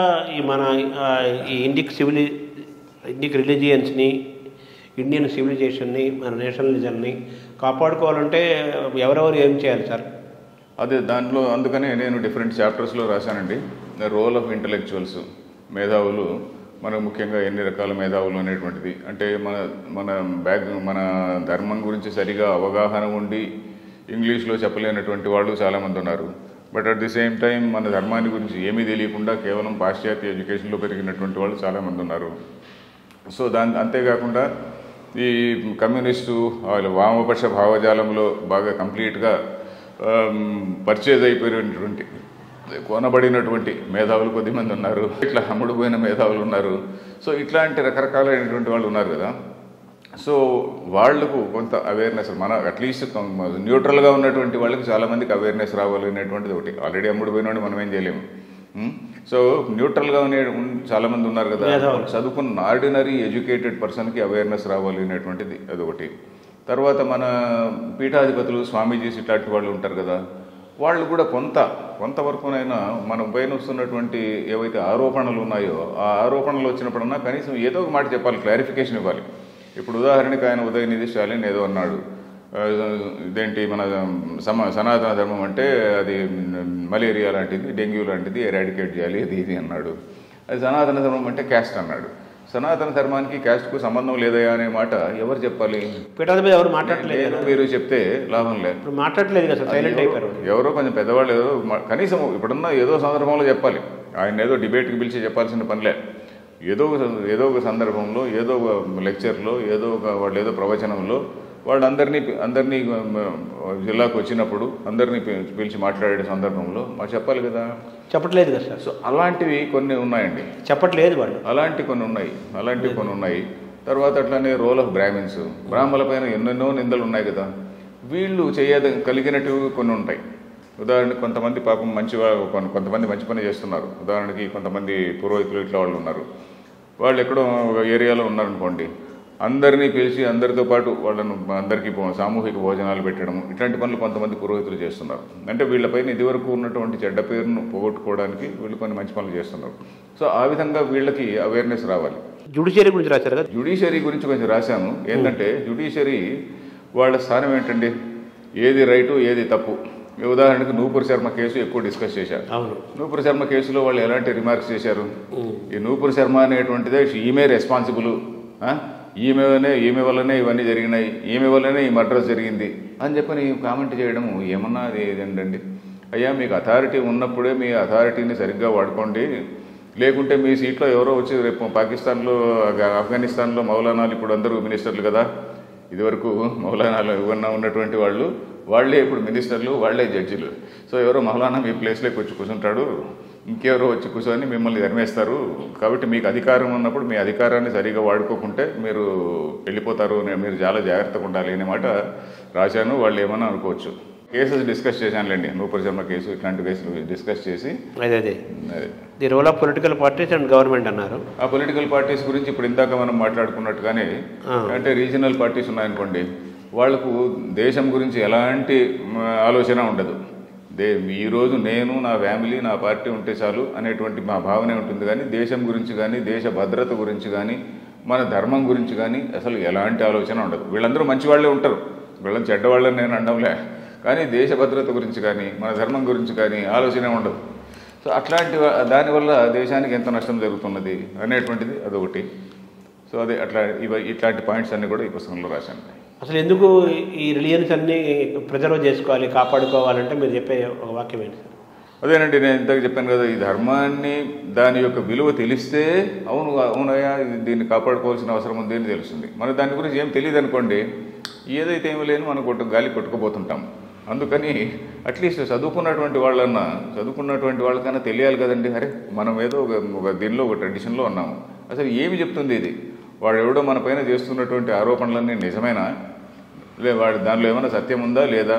ఈ ఇండిక్ రిలీజియన్స్ని, ఇండియన్ సివిలైజేషన్ని, మన నేషనలిజంని కాపాడుకోవాలంటే ఎవరెవరు ఏం చేయాలి సార్? అదే దాంట్లో అందుకనే నేను డిఫరెంట్ చాప్టర్స్లో రాశానండి. ద రోల్ ఆఫ్ ఇంటలెక్చువల్స్, మేధావులు, మనకు ముఖ్యంగా ఎన్ని రకాల మేధావులు అనేటువంటిది. అంటే మన ధర్మం గురించి సరిగా అవగాహన ఉండి ఇంగ్లీష్లో చెప్పలేనటువంటి వాళ్ళు చాలామంది ఉన్నారు. But at the same time మన ధర్మాన్ని గురించి ఏమీ తెలియకుండా కేవలం పాశ్చాత్య ఎడ్యుకేషన్లో పెరిగినటువంటి వాళ్ళు చాలామంది ఉన్నారు. సో అంతేకాకుండా ఈ కమ్యూనిస్టు వామపక్ష భావజాలంలో బాగా కంప్లీట్గా పర్చేజ్ అయిపోయినటువంటి కొనబడినటువంటి మేధావులు కొద్దిమంది ఉన్నారు, ఇట్లా అమ్ముడుపోయిన మేధావులు ఉన్నారు. సో ఇట్లాంటి రకరకాలైనటువంటి వాళ్ళు ఉన్నారు కదా. సో వాళ్లకు కొంత అవేర్నెస్, మన అట్లీస్ట్ న్యూట్రల్గా ఉన్నటువంటి వాళ్ళకి చాలామందికి అవేర్నెస్ రావాలి అనేటువంటిది ఒకటి. ఆల్రెడీ అమ్ముడుపోయినోడు మనం ఏం చేయలేము. సో న్యూట్రల్గా చాలామంది ఉన్నారు కదా, చదువుకున్న ఆర్డినరీ ఎడ్యుకేటెడ్ పర్సన్కి అవేర్నెస్ రావాలి అనేటువంటిది అదొకటి. తర్వాత మన పీఠాధిపతులు, స్వామీజీస్ ఇట్లాంటి వాళ్ళు ఉంటారు కదా, వాళ్ళు కూడా కొంతవరకునైనా మనం పైన వస్తున్నటువంటి ఏవైతే ఆరోపణలు ఉన్నాయో ఆ ఆరోపణలు వచ్చినప్పుడన్నా కనీసం ఏదో ఒక మాట చెప్పాలి, క్లారిఫికేషన్ ఇవ్వాలి. ఇప్పుడు ఉదాహరణకి ఆయన ఉదయనిధి స్టాలిన్ ఏదో అన్నాడు, ఇదేంటి మన సనాతన ధర్మం అంటే అది మలేరియా లాంటిది, డెంగ్యూ లాంటిది, ఎరాడికేట్ చేయాలి ఇది అన్నాడు. అది సనాతన ధర్మం అంటే క్యాస్ట్ అన్నాడు. సనాతన ధర్మానికి క్యాస్ట్కు సంబంధం లేదయా అనే మాట ఎవరు చెప్పాలి? పీఠాధిపతి ఎవరు మాట్లాడలేదు. మీరు చెప్తే లాభం లేదు, మాట్లాడలేదు కదా, సైలెంట్ అయిపోయారు. ఎవరో కొంచెం పెద్దవాళ్ళు ఏదో కనీసం ఇప్పుడున్న ఏదో సందర్భంలో చెప్పాలి. ఆయన ఏదో డిబేట్కి పిలిచి చెప్పాల్సిన పనిలే. ఏదో ఒక సందర్భంలో, ఏదో ఒక లెక్చర్లో, వాళ్ళు ఏదో ప్రవచనంలో వాళ్ళందరినీ జిల్లాకు వచ్చినప్పుడు అందరినీ పిలిచి మాట్లాడే సందర్భంలో మాకు చెప్పాలి కదా. చెప్పట్లేదు కదా సార్. సో అలాంటివి కొన్ని ఉన్నాయండి, చెప్పట్లేదు వాళ్ళు. అలాంటివి కొన్ని ఉన్నాయి. తర్వాత అట్లానే రోల్ ఆఫ్ బ్రాహ్మిన్స్, బ్రాహ్మణుల పైన ఎన్నెన్నో నిందలు ఉన్నాయి కదా. వీళ్ళు కలిగినట్టు కొన్ని ఉంటాయి. ఉదాహరణకి కొంతమంది పాపం కొంతమంది మంచి పని చేస్తున్నారు. ఉదాహరణకి కొంతమంది పురోహితులు ఇట్లా వాళ్ళు ఉన్నారు. వాళ్ళు ఎక్కడో ఏరియాలో ఉన్నారనుకోండి, అందరినీ పిలిచి అందరితో పాటు వాళ్ళను అందరికీ సామూహిక భోజనాలు పెట్టడం, ఇట్లాంటి పనులు కొంతమంది పురోహితులు చేస్తున్నారు. అంటే వీళ్ళపైన ఇదివరకు ఉన్నటువంటి చెడ్డ పేరును పోగొట్టుకోవడానికి వీళ్ళు కొన్ని మంచి పనులు చేస్తున్నారు. సో ఆ విధంగా వీళ్ళకి అవేర్నెస్ రావాలి. జ్యుడిషియరీ గురించి రాశారు కదా? జ్యుడిషియరీ గురించి కొంచెం రాశాను. ఏంటంటే జ్యుడిషియరీ వాళ్ళ స్థానం ఏంటండి, ఏది రైటు ఏది తప్పు. ఉదాహరణకు నూపూర్ శర్మ కేసు ఎక్కువ డిస్కస్ చేశారు. నూపూర్ శర్మ కేసులో వాళ్ళు ఎలాంటి రిమార్క్స్ చేశారు? ఈ నూపూర్ శర్మ అనేటువంటిదే ఈమె రెస్పాన్సిబుల్, ఈమె వల్లనే ఇవన్నీ జరిగినాయి, ఈమె వల్లనే ఈ మర్డర్ జరిగింది అని చెప్పని కామెంట్ చేయడం ఏమన్నా అది ఏంటండి? అయ్యా, మీకు అథారిటీ ఉన్నప్పుడే మీ అథారిటీని సరిగ్గా వాడుకోండి. లేకుంటే మీ సీట్లో ఎవరో వచ్చి రేపు పాకిస్తాన్లో, ఆఫ్ఘనిస్తాన్లో మౌలానాలు ఇప్పుడు అందరూ మినిస్టర్లు కదా. ఇదివరకు మౌలానాలు ఇవన్నా ఉన్నటువంటి వాళ్ళే ఇప్పుడు మినిస్టర్లు, వాళ్ళే జడ్జిలు. సో ఎవరో మౌలానా మీ ప్లేస్లోకి వచ్చి కూర్చుంటాడు, ఇంకెవరో వచ్చి కూర్చొని మిమ్మల్ని ధర్మేస్తారు. కాబట్టి మీకు అధికారం ఉన్నప్పుడు మీ అధికారాన్ని సరిగా వాడుకోకుంటే మీరు వెళ్ళిపోతారు, మీరు చాలా జాగ్రత్తగా ఉండాలి అనే మాట రాశాను. వాళ్ళు ఏమన్నా అనుకోవచ్చు. కేసెస్ డిస్కస్ చేశానులేండి, నూపూర్ శర్మ కేసు, ఇట్లాంటి కేసులు డిస్కస్ చేసి the role of political parties and government అన్నారు. ఆ పొలిటికల్ పార్టీస్ గురించి ఇప్పుడు ఇందాక మనం మాట్లాడుకున్నట్టుగానే, అంటే రీజనల్ పార్టీస్ ఉన్నాయనుకోండి, వాళ్లకు దేశం గురించి ఎలాంటి ఆలోచన ఉండదు. ఈరోజు నేను, నా ఫ్యామిలీ, నా పార్టీ ఉంటే చాలు అనేటువంటి మా భావనే ఉంటుంది. కానీ దేశం గురించి కానీ, దేశ భద్రత గురించి కానీ, మన ధర్మం గురించి కానీ అసలు ఎలాంటి ఆలోచన ఉండదు. వీళ్ళందరూ మంచి వాళ్ళే ఉంటారు, వీళ్ళని చెడ్డవాళ్ళని నేను అనడంలే. కానీ దేశ భద్రత గురించి కానీ, మన ధర్మం గురించి కానీ ఆలోచనే ఉండదు. సో అట్లాంటి దానివల్ల దేశానికి ఎంత నష్టం జరుగుతున్నది అనేటువంటిది అదొకటి. సో అదే ఇట్లాంటి పాయింట్స్ అన్నీ కూడా ఈ పుస్తకంలో రాశాను. అసలు ఎందుకు ఈ రిలియన్స్ అన్నీ ప్రిజర్వ్ చేసుకోవాలి, కాపాడుకోవాలంటే మీరు చెప్పే ఒక వాక్యం ఏంటి సార్? అదేనండి, నేను ఇంతకు చెప్పాను కదా, ఈ ధర్మాన్ని దాని యొక్క విలువ తెలిస్తే అవునయ్యా దీన్ని కాపాడుకోవాల్సిన అవసరం ఉంది అని తెలుస్తుంది. మనకు దాని గురించి ఏం తెలియదు అనుకోండి, ఏదైతే ఏమీ లేని మనం గాలి కొట్టుకుపోతుంటాం. అందుకని అట్లీస్ట్ చదువుకున్నటువంటి వాళ్ళకన్నా తెలియాలి కదండి. అరే మనం ఏదో ఒక దీనిలో ఒక ట్రెడిషన్లో ఉన్నాము, అసలు ఏమి చెప్తుంది ఇది, వాడు ఎవడో మన పైన చేస్తున్నటువంటి ఆరోపణలన్నీ నిజమేనా, వాడు దానిలో ఏమైనా సత్యం ఉందా లేదా,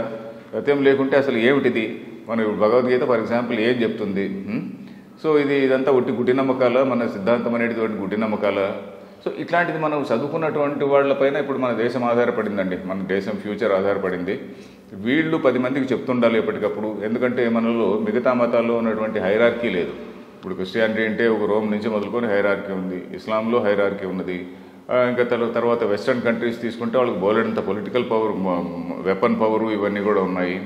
సత్యం లేకుంటే అసలు ఏమిటిది, మన భగవద్గీత ఫర్ ఎగ్జాంపుల్ ఏం చెప్తుంది? సో ఇదంతా గుడ్డి నమ్మకాల, మన సిద్ధాంతం అనేటువంటి గుడ్డి నమ్మకాల. సో ఇట్లాంటిది మనం చదువుకున్నటువంటి వాళ్ళపైన ఇప్పుడు మన దేశం ఆధారపడిందండి, మన దేశం ఫ్యూచర్ ఆధారపడింది. వీళ్ళు 10 మందికి చెప్తుండాలి ఎప్పటికప్పుడు. ఎందుకంటే మనలో మిగతా మతాల్లో ఉన్నటువంటి హైరార్కీ లేదు. ఇప్పుడు క్రిస్టియానిటీ అంటే ఒక రోమ్ నుంచి మొదలుకొని హైరార్కీ ఉంది, ఇస్లాంలో హైరార్కీ ఉన్నది. ఇంకా తర్వాత వెస్ట్రన్ కంట్రీస్ తీసుకుంటే వాళ్ళకి బోలెడంత పొలిటికల్ పవర్, వెపన్ పవరు ఇవన్నీ కూడా ఉన్నాయి.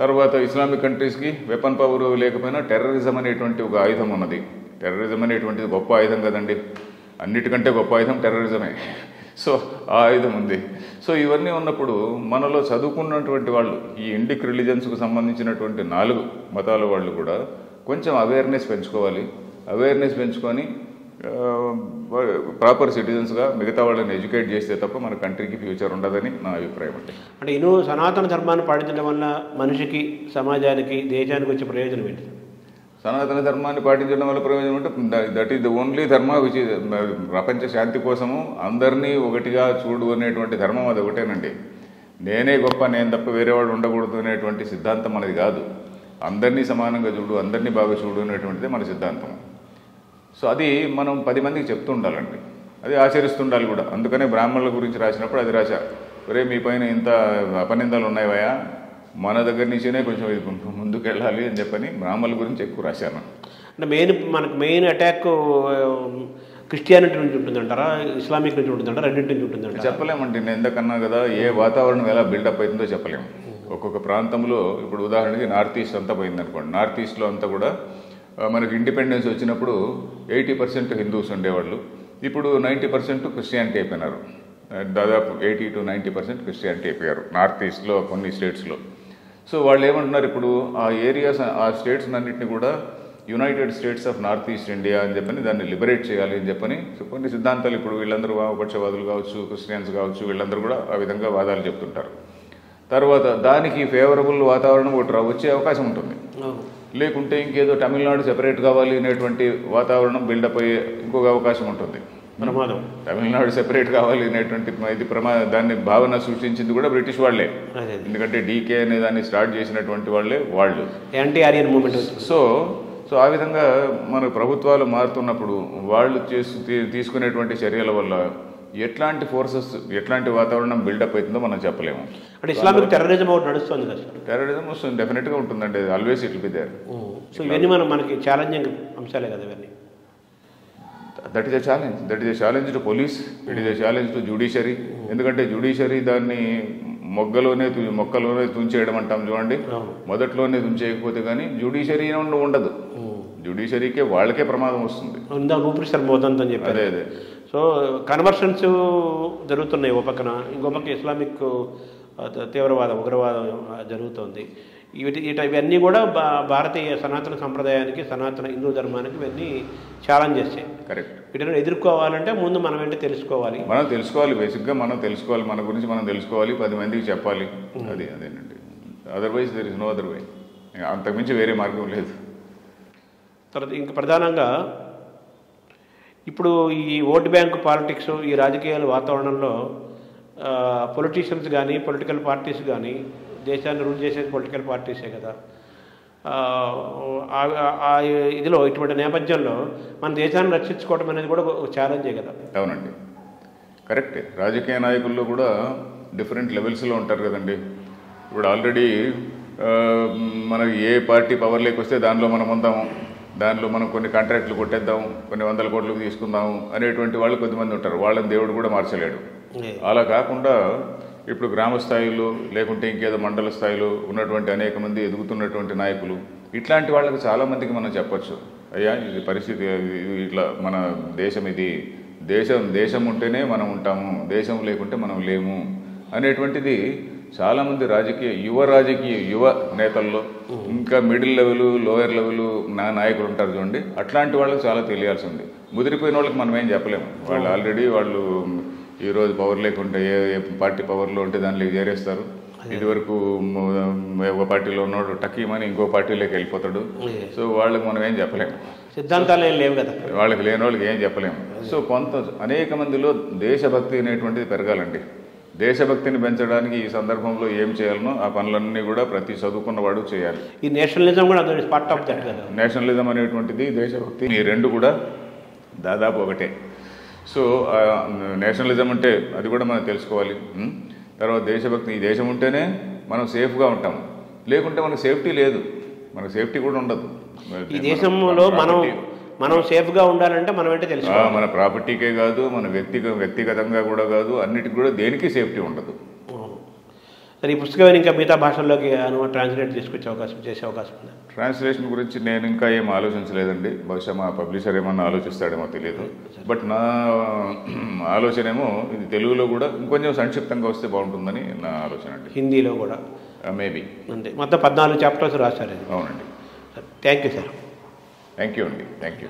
తర్వాత ఇస్లామిక్ కంట్రీస్కి వెపన్ పవర్ లేకపోయినా టెర్రరిజం అనేటువంటి ఒక ఆయుధం ఉన్నది. టెర్రరిజం అనేటువంటిది గొప్ప ఆయుధం కదండి, అన్నిటికంటే గొప్ప ఆయుధం టెర్రరిజమే. సో ఆ ఆయుధం ఉంది. సో ఇవన్నీ ఉన్నప్పుడు మనలో చదువుకున్నటువంటి వాళ్ళు, ఈ ఇండిక్ రిలీజన్స్కు సంబంధించినటువంటి 4 మతాల వాళ్ళు కూడా కొంచెం అవేర్నెస్ పెంచుకోవాలి. అవేర్నెస్ పెంచుకొని ప్రాపర్ సిటిజన్స్గా మిగతా వాళ్ళని ఎడ్యుకేట్ చేస్తే తప్ప మన కంట్రీకి ఫ్యూచర్ ఉండదని నా అభిప్రాయం అండి. అంటే ఇను సనాతన ధర్మాన్ని పాటించడం వల్ల మనిషికి, సమాజానికి, దేశానికి వచ్చే ప్రయోజనం ఏంటి? సనాతన ధర్మాన్ని పాటించడం వల్ల ప్రయోజనం అంటే దట్ ఈస్ ద ఓన్లీ ధర్మ విచ్ ప్రపంచ శాంతి కోసము అందరినీ ఒకటిగా చూడు అనేటువంటి ధర్మం అది ఒకటేనండి. నేనే గొప్ప, నేను తప్ప వేరేవాడు ఉండకూడదు అనేటువంటి సిద్ధాంతం మనది కాదు. అందరినీ సమానంగా చూడు, అందరినీ బాగా చూడు అనేటువంటిదే మన సిద్ధాంతం. సో అది మనం 10 మందికి చెప్తూ ఉండాలండి, అది ఆచరిస్తుండాలి కూడా. అందుకనే బ్రాహ్మణుల గురించి రాసినప్పుడు అది రాశా, ఒరే మీ పైన ఇంత అపనిందాలు ఉన్నాయా, మన దగ్గర నుంచినే కొంచెం ముందుకు వెళ్ళాలి అని చెప్పని బ్రాహ్మణుల గురించి ఎక్కువ రాశాను. అంటే మనకు మెయిన్ అటాక్ క్రిస్టియానిటీ నుంచి ఉంటుందంటారా, ఇస్లామిక్ నుంచి ఉంటుందంటారా, రెండింటి నుంచి ఉంటుందంటారా? చెప్పలేమండి. నేను ఎందుకన్నా కదా, ఏ వాతావరణం ఎలా బిల్డప్ అవుతుందో చెప్పలేము. ఒక్కొక్క ప్రాంతంలో ఇప్పుడు ఉదాహరణకి నార్త్ ఈస్ట్ అంతా పోయిందనుకోండి, నార్త్ ఈస్ట్లో అంతా కూడా మనకి ఇండిపెండెన్స్ వచ్చినప్పుడు 80% హిందూస్ ఉండేవాళ్ళు, ఇప్పుడు 90% క్రిస్టియానిటీ అయిపోయినారు. దాదాపు 80 to 90% క్రిస్టియానిటీ అయిపోయారు నార్త్ ఈస్ట్లో కొన్ని స్టేట్స్లో. సో వాళ్ళు ఏమంటున్నారు, ఇప్పుడు ఆ ఏరియాస్, ఆ స్టేట్స్ అన్నింటినీ కూడా United states of north east India అని చెప్పని దాన్ని లిబరేట్ చేయాలి అని చెప్పని కొన్ని సిద్ధాంతాలు, ఇప్పుడు వీళ్ళందరూ వామపక్షవాదులు కావచ్చు, క్రిస్టియన్స్ కావచ్చు, వీళ్ళందరూ కూడా ఆ విధంగా వాదాలు చెప్తుంటారు. తర్వాత దానికి ఫేవరబుల్ వాతావరణం ఒకటి వచ్చే అవకాశం ఉంటుంది. లేకుంటే ఇంకేదో తమిళనాడు సెపరేట్ కావాలి అనేటువంటి వాతావరణం బిల్డప్ అయ్యే ఇంకొక అవకాశం ఉంటుంది. ప్రమాదం, తమిళనాడు సెపరేట్ కావాలి అనేటువంటి ఇది దాన్ని భావన సృష్టించింది కూడా బ్రిటిష్ వాళ్లే. ఎందుకంటే డీకే అనే దాన్ని స్టార్ట్ చేసినటువంటి వాళ్ళు యాంటీ ఆరియన్ మూవ్మెంట్. సో ఆ విధంగా మన ప్రభుత్వాలు మారుతున్నప్పుడు వాళ్ళు తీసుకునేటువంటి చర్యల వల్ల ఎట్లాంటి ఫోర్సెస్, ఎట్లాంటి వాతావరణం బిల్డప్ అవుతుందో మనం చెప్పలేము. అంటే ఇస్లామిక్ టెర్రరిజం ఒకటి నడుస్తుంది కదా? టెర్రరిజం వస్తుంది, డెఫినెట్గా ఉంటుందండి, always it will be there. So ఇవన్నీ మనకి ఛాలెంజింగ్ అంశాలే కదా ఇవన్నీ. That is a challenge to police, it is a challenge to judiciary. ఎందుకంటే జ్యుడిషియరీ దాన్ని మొక్కలోనే తుంచేయడం అంటాం చూడండి, మొదట్లోనే తుంచేయకపోతే కానీ జ్యుడిషియరీ ఉండదు. జ్యుడిషియరీకే వాళ్ళకే ప్రమాదం వస్తుంది. అదే సో కన్వర్షన్స్ జరుగుతున్నాయి ఓ పక్కన, ఇంకో పక్క ఇస్లామిక్ తీవ్రవాదం, ఉగ్రవాదం జరుగుతుంది. ఇవన్నీ కూడా భారతీయ సనాతన సంప్రదాయానికి, సనాతన హిందూ ధర్మానికి ఇవన్నీ ఛాలెంజ్ చేస్తాయి. కరెక్ట్. వీటిని ఎదుర్కోవాలంటే ముందు మనం ఏంటో తెలుసుకోవాలి. బేసిక్గా మనం తెలుసుకోవాలి, మన గురించి మనం తెలుసుకోవాలి, 10 మందికి చెప్పాలి. అదేనండి. Otherwise there is no other way. అంతకుమించి వేరే మార్గం లేదు. తర్వాత ఇంకా ప్రధానంగా ఇప్పుడు ఈ ఓటు బ్యాంకు పాలిటిక్స్, ఈ రాజకీయాల వాతావరణంలో పొలిటీషియన్స్ కానీ, పొలిటికల్ పార్టీస్ కానీ, దేశాన్ని రూల్ చేసేది పొలిటికల్ పార్టీసే కదా. ఇదిలో ఇటువంటి నేపథ్యంలో మన దేశాన్ని రక్షించుకోవడం అనేది కూడా ఒక ఛాలెంజే కదా. అవునండి, కరెక్టే. రాజకీయ నాయకుల్లో కూడా డిఫరెంట్ లెవెల్స్లో ఉంటారు కదండి. ఇప్పుడు ఆల్రెడీ మనకి ఏ పార్టీ పవర్లోకి వస్తే దానిలో మనం ఉందాము, దానిలో మనం కొన్ని కాంట్రాక్ట్లు కొట్టేద్దాం, కొన్ని 100 కోట్లకు తీసుకుందాము అనేటువంటి వాళ్ళు కొద్దిమంది ఉంటారు. వాళ్ళని దేవుడు కూడా మార్చలేడు. అలా కాకుండా ఇప్పుడు గ్రామ స్థాయిలో లేకుంటే ఇంకేదో మండల స్థాయిలో ఉన్నటువంటి అనేక మంది ఎదుగుతున్నటువంటి నాయకులు, ఇట్లాంటి వాళ్ళకి చాలామందికి మనం చెప్పచ్చు, అయ్యా ఇది పరిస్థితి, ఇట్లా మన దేశం, ఇది దేశం ఉంటేనే మనం ఉంటాము, దేశం లేకుంటే మనం లేము అనేటువంటిది చాలామంది యువ నేతల్లో, ఇంకా మిడిల్ లెవెల్, లోయర్ లెవెల్ నాయకులు ఉంటారు చూడండి, అట్లాంటి వాళ్ళకి చాలా తెలియాల్సి ఉంది. ముదిరిపోయిన వాళ్ళకి మనం ఏం చెప్పలేము. వాళ్ళు ఆల్రెడీ ఈరోజు పవర్ లేకుంటే ఏ పార్టీ పవర్లో ఉంటే దానిలోకి చేరేస్తారు. ఇదివరకు ఒక పార్టీలో ఉన్నాడు టకీమని ఇంకో పార్టీలోకి వెళ్ళిపోతాడు. సో వాళ్ళకి మనం ఏం చెప్పలేము, సిద్ధాంతాలు ఏం లేవు కదా, వాళ్ళకి లేని వాళ్ళకి ఏం చెప్పలేము. సో అనేక మందిలో దేశభక్తి అనేటువంటిది పెరగాలండి. దేశభక్తిని పెంచడానికి ఈ సందర్భంలో ఏం చేయాలనో ఆ పనులన్నీ కూడా ప్రతి చదువుకున్నవాడు చేయాలి. ఈ నేషనలిజం కూడా పార్ట్ ఆఫ్ దట్ కదా. నేషనలిజం అనేటువంటిది, దేశభక్తి, ఈ రెండు కూడా దాదాపు ఒకటే. సో నేషనలిజం అంటే అది కూడా మనం తెలుసుకోవాలి. తర్వాత దేశభక్తి, ఈ దేశం ఉంటేనే మనం సేఫ్గా ఉంటాము, లేకుంటే మనకు సేఫ్టీ లేదు, మనకు సేఫ్టీ కూడా ఉండదు. ఈ దేశంలో మనం సేఫ్గా ఉండాలంటే మనం ఏంటో తెలుసు, మన ప్రాపర్టీకే కాదు, మన వ్యక్తిగతంగా కూడా కాదు, అన్నిటికి కూడా దేనికి సేఫ్టీ ఉండదు. సరే, ఈ పుస్తకాన్ని ఇంకా మిగతా భాషల్లోకి ట్రాన్స్లేట్ చేసే అవకాశం ఉంది? ట్రాన్స్లేషన్ గురించి నేను ఇంకా ఏం ఆలోచించలేదండి. బహుశా మా పబ్లిషర్ ఏమన్నా ఆలోచిస్తాడేమో తెలియదు. బట్ నా ఆలోచన ఏమో ఇది తెలుగులో కూడా ఇంకొంచెం సంక్షిప్తంగా వస్తే బాగుంటుందని నా ఆలోచన అండి. హిందీలో కూడా మేబీ. అంతే, మొత్తం 14 చాప్టర్స్ రాశారు. అవునండి. Thank you sir. Thank you అండి. Thank you.